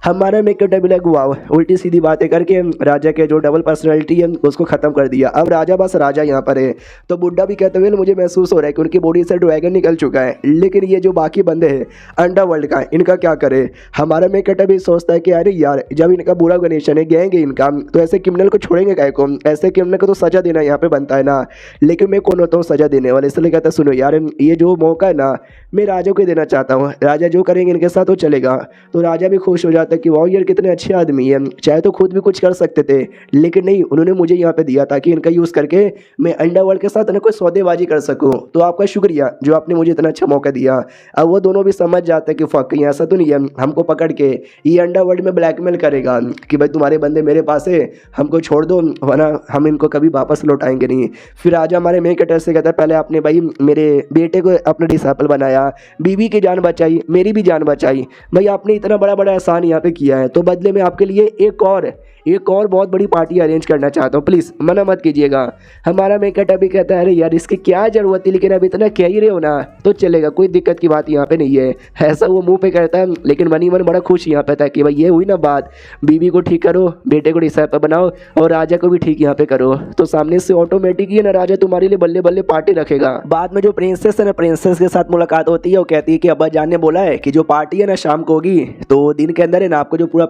Speaker 2: हमारा मेकअप भी लग हुआ उल्टी सीधी बातें करके राजा के जो डबल पर्सनैलिटी है उसको खत्म कर दिया। अब राजा बस राजा यहाँ पर है। तो बुड्ढा भी कहते हुए मुझे महसूस हो रहा है कि उनकी बॉडी से ड्रैगन निकल चुका है, लेकिन ये जो बाकी बंदे हैं अंडरवर्ल्ड का इनका क्या करे। हमारा मेकअप भी सोचता है कि अरे यार जब इनका बुरा गणेशन है गैंग है इनका, तो ऐसे क्रिमिनल को छोड़ेंगे काय को, ऐसे क्रिमिनल को तो सजा देना यहाँ पे बनता है ना, लेकिन मैं कौन होता हूँ सजा देने वाले। इसलिए कहता सुनो यार ये जो मौका है ना मैं राजा को देना चाहता हूँ, राजा जो करेंगे इनके साथ वो चलेगा। तो राजा भी खुश हो जाता है कि वाह यार कितने अच्छे आदमी हैं, चाहे तो खुद भी कुछ कर सकते थे लेकिन नहीं, उन्होंने मुझे यहाँ पे दिया ताकि इनका यूज़ करके मैं अंडरवर्ल्ड के साथ ना कोई सौदेबाजी कर सकूँ। तो आपका शुक्रिया जो आपने मुझे इतना अच्छा मौका दिया। अब वो दोनों भी समझ जाते हैं कि फक कहीं ऐसा तो नहीं है हमको पकड़ के ये अंडरवर्ल्ड में ब्लैकमेल करेगा कि भाई तुम्हारे बंदे मेरे पास है हमको छोड़ दो वरना हम इनको कभी वापस लौटाएंगे नहीं। फिर राजा हमारे मेन कैरेक्टर से कहता है पहले आपने भाई मेरे बेटे को अपना डिसाइपल बनाया, बीवी की जान बचाई, मेरी भी जान बचाई, भाई आपने इतना बड़ा बड़ा एहसान यहाँ पे किया है, तो बदले में आपके लिए एक और बहुत बड़ी पार्टी अरेंज करना चाहता हूँ, प्लीज़ मना मत कीजिएगा। हमारा मेकअप भी कहता है अरे यार इसकी क्या ज़रूरत है, लेकिन अब इतना कह ही रहे हो ना तो चलेगा, कोई दिक्कत की बात यहाँ पे नहीं है। ऐसा वो मुंह पे कहता है, लेकिन मनी मन बड़ा खुश यहाँ पे था कि भाई ये हुई ना बात, बीवी को ठीक करो, बेटे को डिसाइपल बनाओ और राजा को भी ठीक यहाँ पे करो। तो सामने से ऑटोमेटिक ही ना राजा तुम्हारे लिए बल्ले बल्ले पार्टी रखेगा। बाद में जो प्रिंसेस है ना प्रिंसेस के साथ मुलाकात होती है, वो कहती है कि अब्बा जान ने बोला है कि जो पार्टी है ना शाम को होगी, तो दिन के अंदर है ना आपको जो पूरा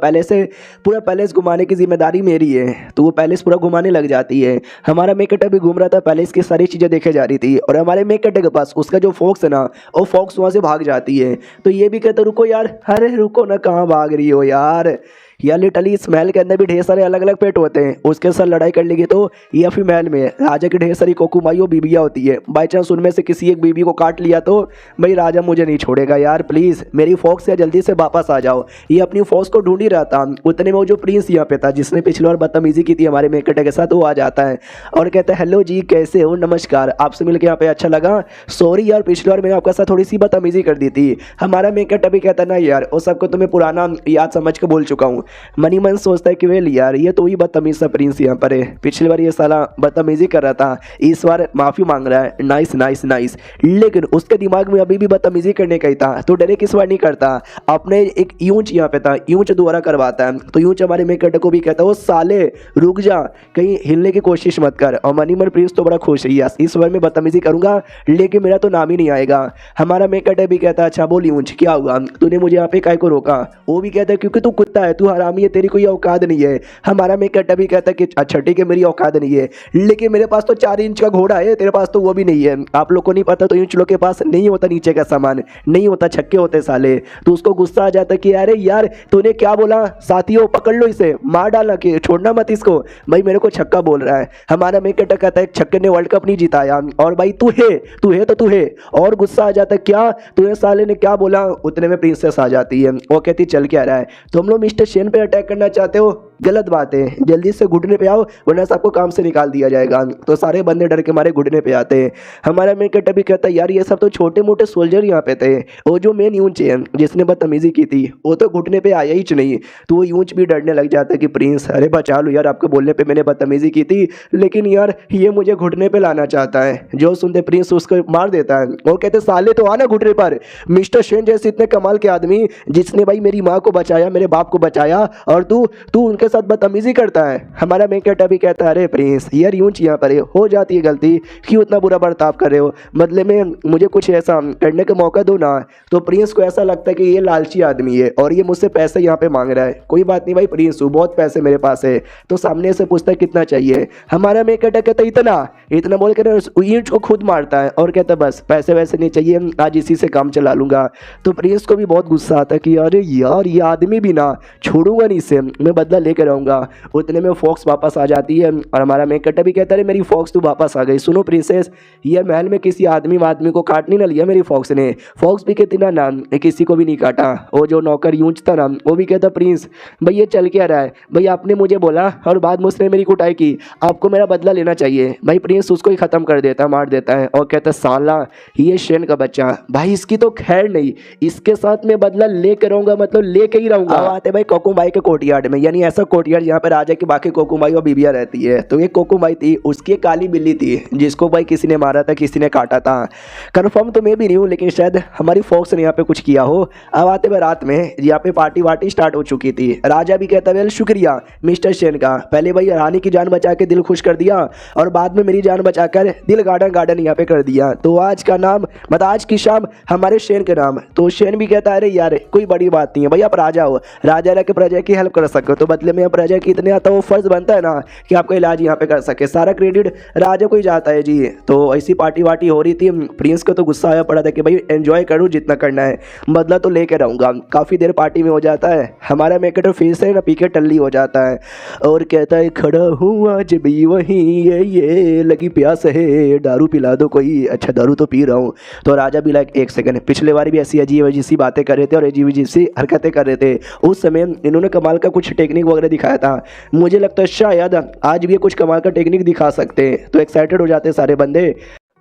Speaker 2: पैलेस घुमाने की जिम्मेदारी मेरी है। तो वो पैलेस पूरा घुमाने लग जाती है। हमारा मेकअप भी घूम रहा था, पैलेस की सारी चीज़ें देखे जा रही थी और हमारे मेकअप के पास उसका जो फॉक्स है ना वो फॉक्स वहाँ से भाग जाती है। तो ये भी कहते रुको यार, अरे रुको ना कहाँ भाग रही हो यार लिटरली इस महल के अंदर भी ढेर सारे अलग अलग पेट होते हैं, उसके साथ लड़ाई कर लेगी तो ये फिर महल में राजा की ढेर सारी कोकुमाई और बीबियाँ होती है, बाई चांस उनमें से किसी एक बीबी को काट लिया तो भाई राजा मुझे नहीं छोड़ेगा यार, प्लीज़ मेरी फॉक्स से जल्दी से वापस आ जाओ। ये अपनी फॉक्स को ढूंढ ही रहा था, उतने में वो जो प्रिंस यहाँ पे था जिसने पिछली बार बदतमीजी की थी हमारे मेकटे के साथ, वो आ जाता है और कहता है हेलो जी कैसे हो, नमस्कार, आपसे मिलकर यहाँ पे अच्छा लगा, सॉरी यार पिछली बार मैंने आपके साथ थोड़ी सी बदतमीजी कर दी थी। हमारा मेकट अभी कहता ना यार वो सबको तो मैं पुराना याद समझ के बोल चुका हूँ। मनी मन सोचता है कि वेल यार ये तो ही बदतमीज सा प्रिंस यहाँ पर है, पिछली बार ये साला बदतमीजी कर रहा था, इस बार माफ़ी मांग रहा है, नाइस नाइस नाइस। लेकिन उसके दिमाग में अभी भी बदतमीजी करने का ही था, तो डरे किस बार नहीं करता, अपने एक यूंच यहाँ पे था, यूंच दोबारा करवाता है। तो यूंच हमारे मेकट को भी कहता है वो साले रुक जा, कहीं हिलने की कोशिश मत कर। और मनी मन प्रिंस तो बड़ा खुश है, यस इस बार मैं बदतमीजी करूंगा लेकिन मेरा तो नाम ही नहीं आएगा। हमारा मेकट भी कहता है अच्छा बोल यूंच क्या हुआ, तूने मुझे यहाँ पे काय को रोका। वो भी कहता है क्योंकि तू कुत्ता है, तू हरामी है, तेरी कोई औकात नहीं है। हमारा मेकट भी कहता है कि अच्छा ठीक है मेरी औकात नहीं है, लेकिन मेरे पास तो 4 इंच का घोड़ा है, तेरे पास तो वो भी नहीं है। आप लोग को नहीं पता तो यूंच लोग के पास नहीं होता नीचे का सामान, नहीं होता, छक्के होते साले। तो उसको गुस्सा आ जाता कि अरे यार तूने क्या बोला, साथियों पकड़ लो इसे, मार डालना कि छोड़ना मत इसको, भाई मेरे को छक्का बोल रहा है। हमारा मेकट कहता है छक्के ने वर्ल्ड कप नहीं जिताया और भाई तू है तो तू है, और गुस्सा आ जाता है क्या तूने साले ने क्या बोला। उतने में प्रिंसेस आ जाती है, वो कहती चल क्या रहा है, तुम लोग मिस्टर शेन पे अटैक करना चाहते हो, गलत बात है, जल्दी से घुटने पे आओ वरना सबको काम से निकाल दिया जाएगा। तो सारे बंदे डर के मारे घुटने पे आते हैं। हमारा मेन कैरेक्टर भी कहता है यार ये सब तो छोटे मोटे सोल्जर यहाँ पे थे, वो जो मेन यूंच है जिसने बदतमीजी की थी वो तो घुटने पे आया ही नहीं। तो वो यूंच भी डरने लग जाता है कि प्रिंस अरे बचा लो यार, आपके बोलने पे मैंने बदतमीजी की थी लेकिन यार ये मुझे घुटने पे लाना चाहता है। जो सुनते प्रिंस उसको मार देता है। वो कहते साले तो आना घुटने पर, मिस्टर शेन जैसे इतने कमाल के आदमी जिसने भाई मेरी माँ को बचाया, मेरे बाप को बचाया, और तू तू उनके साथ बदतमीजी करता है। हमारा मेन कैरेक्टर भी कहता है अरे प्रिंस यार यूंच यहाँ पर हो जाती है गलती, क्यों इतना बुरा बर्ताव कर रहे हो, बदले में मुझे कुछ ऐसा करने का मौका दो ना। तो प्रिंस को ऐसा लगता है कि ये लालची आदमी है और ये मुझसे पैसे यहाँ पे मांग रहा है। कोई बात नहीं भाई प्रिंस, बहुत पैसे मेरे पास है। तो सामने से पूछता है कितना चाहिए। हमारा मेन कैरेक्टर कहता है इतना इतना बोल कर ईंट को खुद मारता है और कहता है बस पैसे वैसे नहीं चाहिए, आज इसी से काम चला लूंगा। तो प्रिंस को भी बहुत गुस्सा आता है कि अरे यार ये आदमी भी ना छोड़ूंगा नहीं, इसे मैं बदला लेकर आऊँगा। उतने में फॉक्स वापस आ जाती है और हमारा मेन कैरेक्टर भी कहता है मेरी फॉक्स तो वापस आ गई। सुनो प्रिंसेस, ये महल में किसी आदमी को काट नहीं ना लिया मेरी फॉक्स ने। फॉक्स भी कहती ना किसी को भी नहीं काटा। वो जो नौकर यूंच था ना वो भी कहता प्रिंस भाई ये चल क्या रहा है, भाई आपने मुझे बोला और बाद में उसने मेरी कुटाई की, आपको मेरा बदला लेना चाहिए। भाई प्रिंस उसको ही ख़त्म कर देता है, मार देता है और कहता साला ये शेन का बच्चा, भाई इसकी तो खैर नहीं, इसके साथ मैं बदला लेकर आऊँगा, मतलब लेके ही रहूँगा। अब आते भाई कोकुमाई के कोर्टयार्ड में, यानी ऐसा कोर्टयार्ड जहाँ पे राजा की बाकी कोकुमाई और बीबियाँ रहती है। तो ये कोकुमाई थी, उसकी एक काली बिल्ली थी जिसको भाई किसी ने मारा था, किसी ने काटा था, कन्फर्म तो मैं भी नहीं हूँ लेकिन शायद हमारी फॉक्स ने यहाँ पे कुछ किया हो। अब आते हुए रात में यहाँ पे पार्टी वार्टी स्टार्ट हो चुकी थी। राजा भी कहता वेल शुक्रिया मिस्टर शेन का, पहले भाई रानी की जान बचा के दिल खुश कर दिया और बाद में मेरी जान बचाकर दिल गार्डन यहाँ पे कर दिया। तो आज का नाम मतलब आज की शाम हमारे शेन के नाम। तो शेन भी कहता है अरे यार कोई बड़ी बात नहीं है भाई, आप राजा हो, राजा रह के प्रजा की हेल्प कर सको, तो बदले में प्रजा की इतने आता वो फर्ज बनता है ना कि आपका इलाज यहाँ पे कर सके, सारा क्रेडिट राजा को ही जाता है जी। तो ऐसी पार्टी वार्टी हो रही थी। प्रिंस को तो गुस्सा आया पड़ा था कि भाई एंजॉय करूँ जितना करना है, बदला तो लेकर रहूँगा। काफ़ी देर पार्टी में हो जाता है। हमारा मेकेटर फिर से ना पी के टल्ली हो जाता है और कहता है खड़ा हूँ आज भी वहीं, ये लगी प्यास है दारू पिला दो कोई, अच्छा दारू तो पी रहा हूँ। तो राजा भी लाइक एक सेकंड, पिछले बार भी ऐसी अजीब अजीब सी बातें कर रहे थे और अजीब अजीब सी हरकतें कर रहे थे। उस समय इन्होंने कमाल का कुछ टेक्निक वगैरह दिखाया था, मुझे लगता है शायद आज भी ये कुछ कमाल का टेक्निक दिखा सकते हैं। तो एक्साइटेड हो जाते हैं सारे बंदे।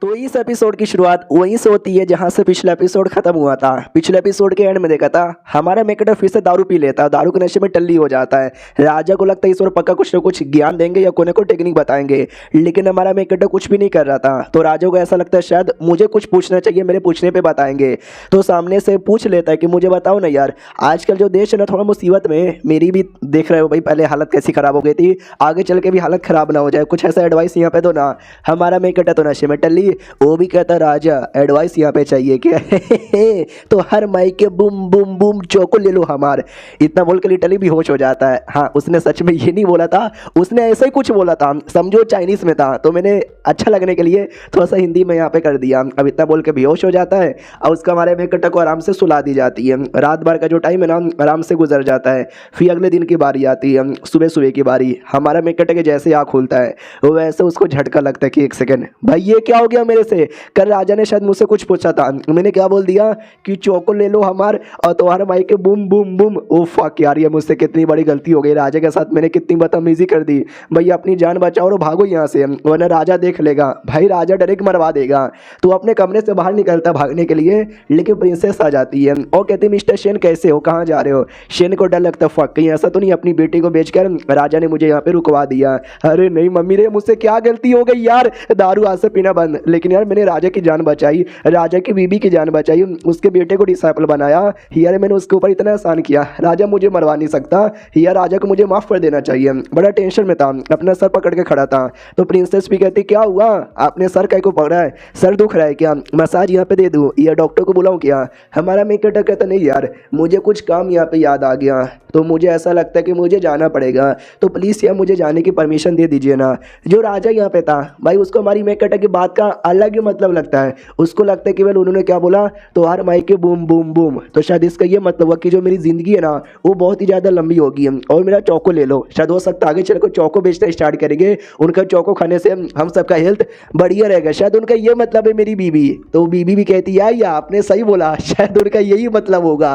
Speaker 2: तो इस एपिसोड की शुरुआत वहीं से होती है जहां से पिछला एपिसोड खत्म हुआ था। पिछले एपिसोड के एंड में देखा था हमारा मेकेटर फिर से दारू पी लेता है, दारू के नशे में टल्ली हो जाता है। राजा को लगता है इस बार पक्का कुछ ना कुछ ज्ञान देंगे या कोने को टेक्निक बताएंगे, लेकिन हमारा मेकेटर कुछ भी नहीं कर रहा था। तो राजा को ऐसा लगता है शायद मुझे कुछ पूछना चाहिए, मेरे पूछने पर बताएंगे। तो सामने से पूछ लेता है कि मुझे बताओ ना यार, आजकल जो देश है ना थोड़ा मुसीबत में, मेरी भी देख रहे हो भाई पहले हालत कैसी खराब हो गई थी, आगे चल के भी हालत खराब ना हो जाए, कुछ ऐसा एडवाइस यहाँ पे दो ना। हमारा मेकेटर तो नशे में टल्ली, वो भी कहता राजा एडवाइस यहाँ पे चाहिए क्या? तो हर माइक के बूम बूम बूम चौको ले लो हमार, इतना बोल के लिटरली भी होश हो जाता है। हाँ उसने सच में ये नहीं बोला था, उसने ऐसा ही कुछ बोला था, समझो चाइनीज में था, तो मैंने अच्छा लगने के लिए थोड़ा सा हिंदी में यहाँ पे कर दिया। अब इतना बोल के बेहोश हो जाता है और उसका हमारे मेकेटर को आराम से सुला दी जाती है। रात भर का जो टाइम है ना आराम से गुजर जाता है। फिर अगले दिन की बारी आती है, सुबह सुबह की बारी। हमारा मेकेटर के जैसे आँख खुलता है वैसे उसको झटका लगता है कि एक सेकंड भाई ये क्या हो गया मेरे से। कल राजा ने शायद मुझसे कुछ पूछा था, मैंने क्या बोल दिया कि चौको ले लो हमार और तुम्हारे माइक के boom boom boom. Oh fuck यार, ये मुझसे कितनी बड़ी गलती हो गई, राजा के साथ मैंने कितनी बदतमीजी कर दी। भैया अपनी जान बचाओ और भागो यहाँ से वरना राजा देख लेगा। भाई राजा डायरेक्ट मरवा देगा। तो अपने कमरे से बाहर निकलता भागने के लिए, लेकिन प्रिंसेस आ जाती है और कहती मिस्टर शेन कैसे हो, कहाँ जा रहे हो। शेन को डर लगता फक कहीं ऐसा तो नहीं अपनी बेटी को बेचकर राजा ने मुझे यहाँ पे रुकवा दिया। अरे नहीं मम्मी रे, मुझसे क्या गलती हो गई यार, दारू आज से पीना बंद। लेकिन यार मैंने राजा की जान बचाई, राजा की बीबी की जान बचाई, उसके बेटे को डिसाइपल बनाया। यार मैंने उसके ऊपर इतना एहसान किया, राजा मुझे मरवा नहीं सकता। यार राजा को मुझे माफ़ कर देना चाहिए। बड़ा टेंशन में था, अपना सर पकड़ के खड़ा था। तो प्रिंसेस भी कहती क्या हुआ, आपने सर कहीं को पकड़ा है, सर दुख रहा है क्या, मसाज यहाँ पे दे दूँ या डॉक्टर को बुलाऊँ क्या। हमारा मेकेटर कहता नहीं यार मुझे कुछ काम यहाँ पे याद आ गया, तो मुझे ऐसा लगता है कि मुझे जाना पड़ेगा, तो प्लीज़ यार मुझे जाने की परमिशन दे दीजिए ना। जो राजा यहाँ पे था भाई उसको हमारी मेकेटर की बात का अलग ही मतलब लगता है। उसको लगता है कि वेल उन्होंने क्या बोला, तो हर माइक के बूम बूम बूम, तो शायद इसका ये मतलब हुआ कि जो मेरी ज़िंदगी है ना वो बहुत ही ज़्यादा लंबी होगी और मेरा चौको ले लो। शायद हो सकता है आगे चल कर चौको बेचना स्टार्ट करेंगे, उनका चौको खाने से हम सबका हेल्थ बढ़िया रहेगा। शायद उनका ये मतलब है मेरी बीबी, तो बीबी भी कहती है या आपने सही बोला, शायद उनका यही मतलब होगा।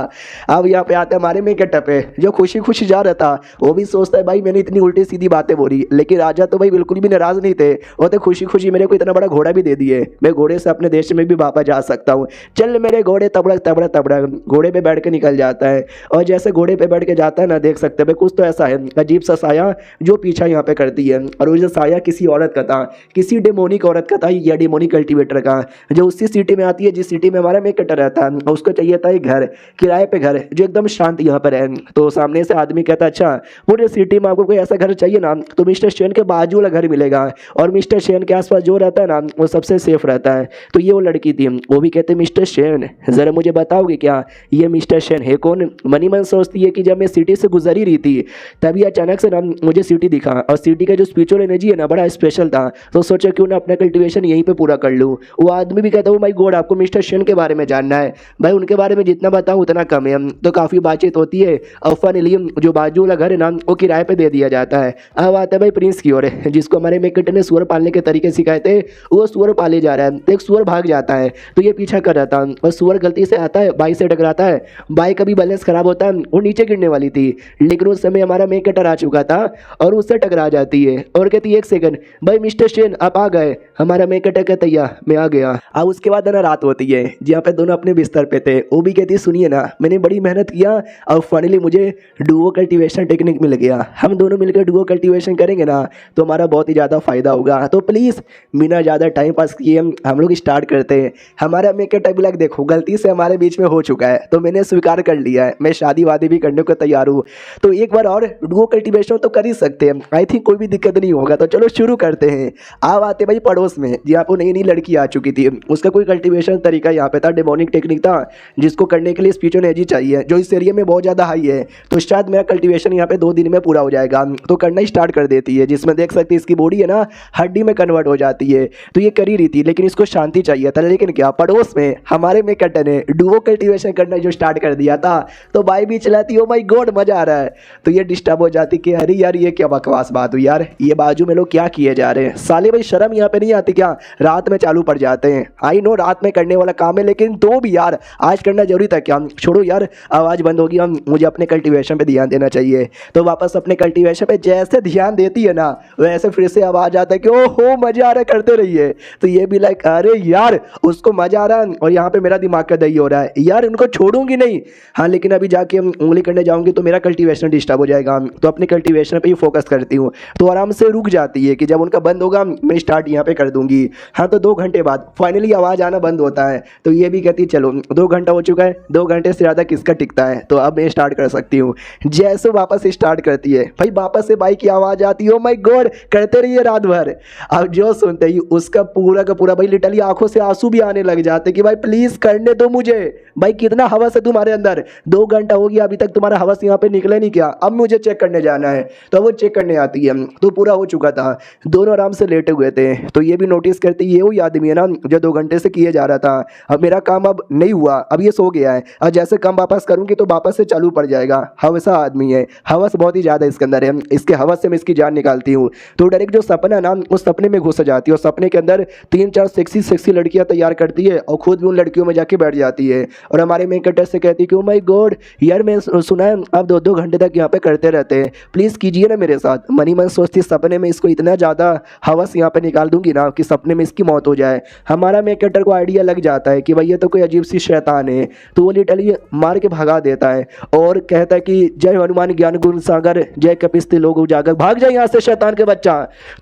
Speaker 2: अब यहाँ पे आते हमारे में गेटअप है, जो खुशी खुशी जा रहा था वो भी सोचता है भाई मैंने इतनी उल्टी सीधी बातें बोली, लेकिन राजा तो भाई बिल्कुल भी नाराज नहीं थे। वो तो खुशी खुशी मेरे को इतना बड़ा घोड़ा भी दे दिए, मैं घोड़े से अपने देश में भी वापस जा सकता हूँ। चल मेरे घोड़े, तबड़क तबड़क तबड़क घोड़े पे बैठ के निकल जाता है। और जैसे घोड़े पे बैठ के जाता है ना, देख सकते हैं भाई कुछ तो ऐसा है अजीब सा साया जो पीछा यहाँ पे करती है। और वो जो साया किसी औरत का था, किसी डेमोनिक औरत का था या डेमोनिक कल्टीवेटर का, जो उसी सिटी में आती है जिस सिटी में हमारा मेक कटर रहता है। उसको चाहिए था एक घर, किराए पे घर जो एकदम शांत यहाँ पर है। तो सामने से आदमी कहता अच्छा पूरे सिटी में आपको कोई ऐसा घर चाहिए ना तो मिस्टर शेन के बाजू वाला घर मिलेगा, और मिस्टर शेन के आसपास जो रहता है ना वो सबसे सेफ रहता है। तो ये वो लड़की थी, वो भी कहते मिस्टर शेन ज़रा मुझे बताओगे क्या ये मिस्टर शेन है कौन। मनी मन सोचती है कि जब मैं सिटी से गुजर ही रही थी तभी अचानक से ना मुझे सिटी दिखा, और सिटी का जो स्पिरिचुअल एनर्जी है ना बड़ा स्पेशल था, तो सोचा क्यों ना अपना कल्टीवेशन यहीं पे पूरा कर लूँ। वो आदमी भी कहता है माय गॉड आपको मिस्टर शेन के बारे में जानना है। भाई उनके बारे में जितना बताऊँ उतना कम है। तो काफ़ी बातचीत होती है और फाइनली जो बाजू वाला घर है ना वो किराए पे दे दिया जाता है। अब आता है भाई प्रिंस की ओर, जिसको हमारे मेकट ने सुअर पालने के तरीके सिखाए थे, वो सुअर पाले जा रहा है। तो एक सुअर भाग जाता है तो ये पीछा कर रहा था, और सुअर गलती से आता है बाइक से टकराता है। बाइक का भी बैलेंस खराब होता है, वो नीचे गिरने वाली थी, लेकिन उस समय हमारा मेक कटर आ चुका था और उससे टकरा जाती है और कहती है एक सेकंड भाई मिस्टर शेन आप आ गए। हमारा मेक कटर कहता है मैं आ गया। अब उसके बाद ना रात होती है जहाँ पे दोनों अपने बिस्तर पे थे। वो भी कहती है सुनिए ना मैंने बड़ी मेहनत किया और फाइनली मुझे डुओ कल्टीवेशन टेक्निक मिल गया, हम दोनों मिलकर डुओ कल्टीवेशन करेंगे ना तो हमारा बहुत ही ज़्यादा फायदा होगा। तो प्लीज़ बिना ज़्यादा टाइम पास किए हम लोग स्टार्ट करते हैं। हमारा मेक कटर ब्लैक देखो गलती से हमारे बीच में हो चुका है, तो मैंने स्वीकार कर लिया है, मैं शादी वादी भी करने को तैयार हूँ। तो एक बार और डुओ कल्टीवेशन तो कर ही सकते हैं, आई थिंक कोई भी दिक्कत नहीं होगा। तो चलो शुरू करते हैं। आप आते भाई पड़ोस में जहाँ पर नई नई लड़की आ चुकी थी, उसका कोई कल्टीवेशन तरीका यहाँ पे था, डेमोनिक टेक्निक था जिसको करने के लिए स्पिरिचुअल एनर्जी चाहिए जो इस एरिया में बहुत ज़्यादा हाई है। तो शायद मेरा कल्टीवेशन यहाँ पे 2 दिन में पूरा हो जाएगा। तो करना ही स्टार्ट कर देती है, जिसमें देख सकते हैं इसकी बॉडी है ना हड्डी में कन्वर्ट हो जाती है। तो ये कर ही रही थी लेकिन इसको शांति चाहिए था, लेकिन क्या पड़ोस में हमारे में कटर ने डुओ कल्टीवेशन करना जो स्टार्ट कर दिया था। तो बाई भी चलाती ओ माय गॉड मजा आ रहा है। तो ये डिस्टर्ब हो जाती कि अरे यार ये क्या बकवास बात हुई यार, ये बाजू में लोग क्या किए जा रहे हैं, साले भाई शर्म यहाँ पे नहीं आती क्या, रात में चालू पड़ जाते हैं। आई नो रात में करने वाला काम है, लेकिन तो भी यार आज करना जरूरी था क्या। छोड़ो यार आवाज़ बंद होगी, हम मुझे अपने कल्टीवेशन पे ध्यान देना चाहिए। तो वापस अपने कल्टीवेशन पे जैसे ध्यान देती है ना वैसे फिर से आवाज़ आता है कि ओहो मजा आ रहा है करते रहिए। तो ये भी लाइक अरे यार उसको मजा आ रहा है और यहाँ पे मेरा दिमाग का दही हो रहा है यार, उनको छोड़ूंगी नहीं। हाँ लेकिन अभी जाके हम उंगली करने जाऊंगी तो मेरा कल्टीवेशन डिस्टर्ब हो जाएगा, तो अपने कल्टीवेशन पे ही फोकस करती हूँ। तो आराम से रुक जाती है कि जब उनका बंद होगा मैं स्टार्ट यहाँ पे कर दूंगी। हाँ तो 2 घंटे बाद फाइनली आवाज़ आना बंद होता है। तो ये भी कहती है चलो 2 घंटा हो चुका है, 2 घंटे से ज़्यादा किसका टिकता है, तो अब मैं स्टार्ट कर सकती हूँ। जैसे वापस स्टार्ट करती है भाई वापस से बाइक की आवाज़ आती है, ओ माय गॉड करते रहिए रात भर। अब जो सुनते ही उसका पूरा का पूरा भाई लिटरली आंखों से आंसू भी आने लग जाते कि भाई प्लीज़ करने दो मुझे, भाई कितना हवस है तुम्हारे अंदर, 2 घंटा हो गया अभी तक तुम्हारा हवस यहाँ पे निकले नहीं क्या, अब मुझे चेक करने जाना है। तो वो चेक करने आती है, तो पूरा हो चुका था, दोनों आराम से लेटे हुए थे। तो ये भी नोटिस करती ये वही आदमी है ना जो 2 घंटे से किए जा रहा था। अब मेरा काम अब नहीं हुआ, अब ये सो गया है, और जैसे काम वापस करूंगी तो वापस से चालू पड़ जाएगा। हवसा आदमी है, हवस बहुत ही ज़्यादा इसके अंदर है, इसके हवस से मैं इसकी जान निकालती हूँ। तो डायरेक्ट जो सपना ना उस सपने में घुस जाती है, और सपने के अंदर 3-4 सेक्सी लड़कियां तैयार करती है और खुद भी उन लड़कियों में जाके बैठ जाती है। और हमारे मेन कैरेक्टर से कहती है कि ओ माय गॉड यार मैं सुना है आप 2-2 घंटे तक यहाँ पे करते रहते हैं, प्लीज़ कीजिए ना मेरे साथ। मनी मन सोचती सपने में इसको इतना ज़्यादा हवस यहाँ पे निकाल दूंगी ना कि सपने में इसकी मौत हो जाए। हमारा मेन कैरेक्टर को आइडिया लग जाता है कि भाई ये तो कोई अजीब सी शैतान है, तो वो लिटरली मार के भगा देता है और कहता है कि जय हनुमान ज्ञान गुण सागर जय कपिस्ती लोग उजागर, भाग जाए यहाँ से शैतान के बच्चा।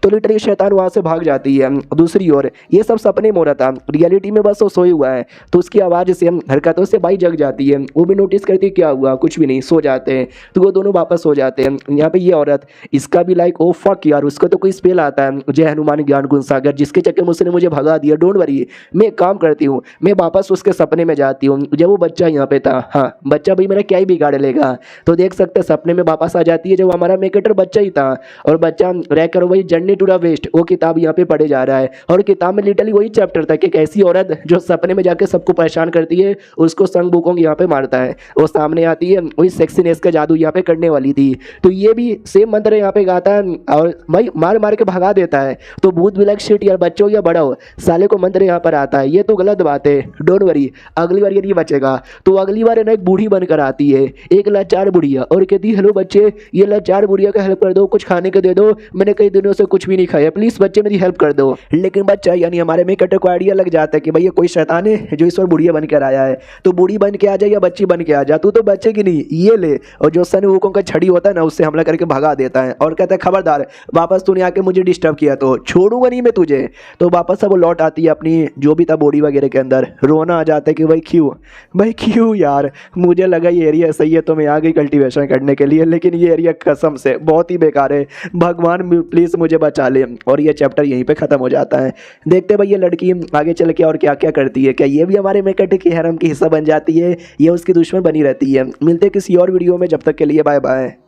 Speaker 2: तो लिटरली शैतान वहाँ से भाग जाती है। दूसरी ओर ये सब सपने में हो रहा था, रियलिटी में बस वो सोई हुआ है। तो उसकी आवाज़ से हरकतों से बाई जग जाती है, वो भी नोटिस करती है क्या हुआ, कुछ भी नहीं, सो जाते हैं। तो वो दोनों वापस हो जाते हैं। यहाँ पे ये औरत इसका भी लाइक ओ फक यार उसको तो कोई स्पेल आता है जय हनुमान ज्ञान गुण सागर, जिसके चक्कर में उसने मुझे भगा दिया। डोंट वरी मैं एक काम करती हूँ, मैं वापस उसके सपने में जाती हूँ जब वो बच्चा यहाँ पे था। हाँ बच्चा भाई मेरा क्या ही बिगाड़ लेगा। तो देख सकते हैं सपने में वापस आ जाती है जब हमारा मेकेटर बच्चा ही था, और बच्चा रहकर वही जर्नी टू द वेस्ट वो किताब यहाँ पे पढ़े जा रहा है। और किताब में लिटरली वही चैप्टर था कि एक ऐसी औरत जो सपने में जाके सबको परेशान करती है उसको संग वुकोंग यहाँ पे मारता है, वो सामने आती है, वही सेक्सीनेस का जादू यहाँ पे करने वाली थी। तो ये भी सेम मंत्र यहाँ पे गाता है और भाई मार मार के भगा देता है। तो भूत भी लाइक शिट यार, बच्चों या बड़ा हो, साले को मंत्र यहाँ पर आता है, ये तो गलत बात है, डोंट वरी, अगली बार ये नहीं बचेगा। तो अगली बार है ना एक बूढ़ी बनकर आती है, एक लाचार बुढ़िया, और कहती है हेलो बच्चे, ये लाचार बुढ़िया का हेल्प कर दो, कुछ खाने को दे दो, मैंने कई दिनों से कुछ भी नहीं खाया, प्लीज बच्चे मेरी हेल्प कर दो। लेकिन बच्चा यानी हमारे मेन कैरेक्टर को आइडिया लग जाता है कि भैया कोई शैतान है जो इस बार बुढ़िया बनकर आया है, तो बूढ़ी बन के आ जा या बच्ची बन के आ जा, तू तो बच्चे की नहीं, ये ले। और जो सन वुकों का छड़ी होता है ना उससे हमला करके भगा देता है और कहता है खबरदार वापस तूने आके मुझे डिस्टर्ब किया तो छोड़ूंगा नहीं मैं तुझे। तो वापस से वो लौट आती है अपनी जो भी था बॉडी वगैरह के अंदर, रोना आ जाता है कि भाई क्यों यार, मुझे लगा ये एरिया सही है तो मैं आ गई कल्टीवेशन करने के लिए, लेकिन ये एरिया कसम से बहुत ही बेकार है, भगवान प्लीज़ मुझे बचा ले। और ये चैप्टर यहीं पे ख़त्म हो जाता है। देखते भाई ये लड़की आगे चल के और क्या क्या करती है, क्या ये भी हमारे मेकट की हैरम की हिस्सा बन जाती है, ये उसकी दुश्मन बनी रहती है। मिलते किसी और वीडियो में, जब तक के लिए बाय बाय।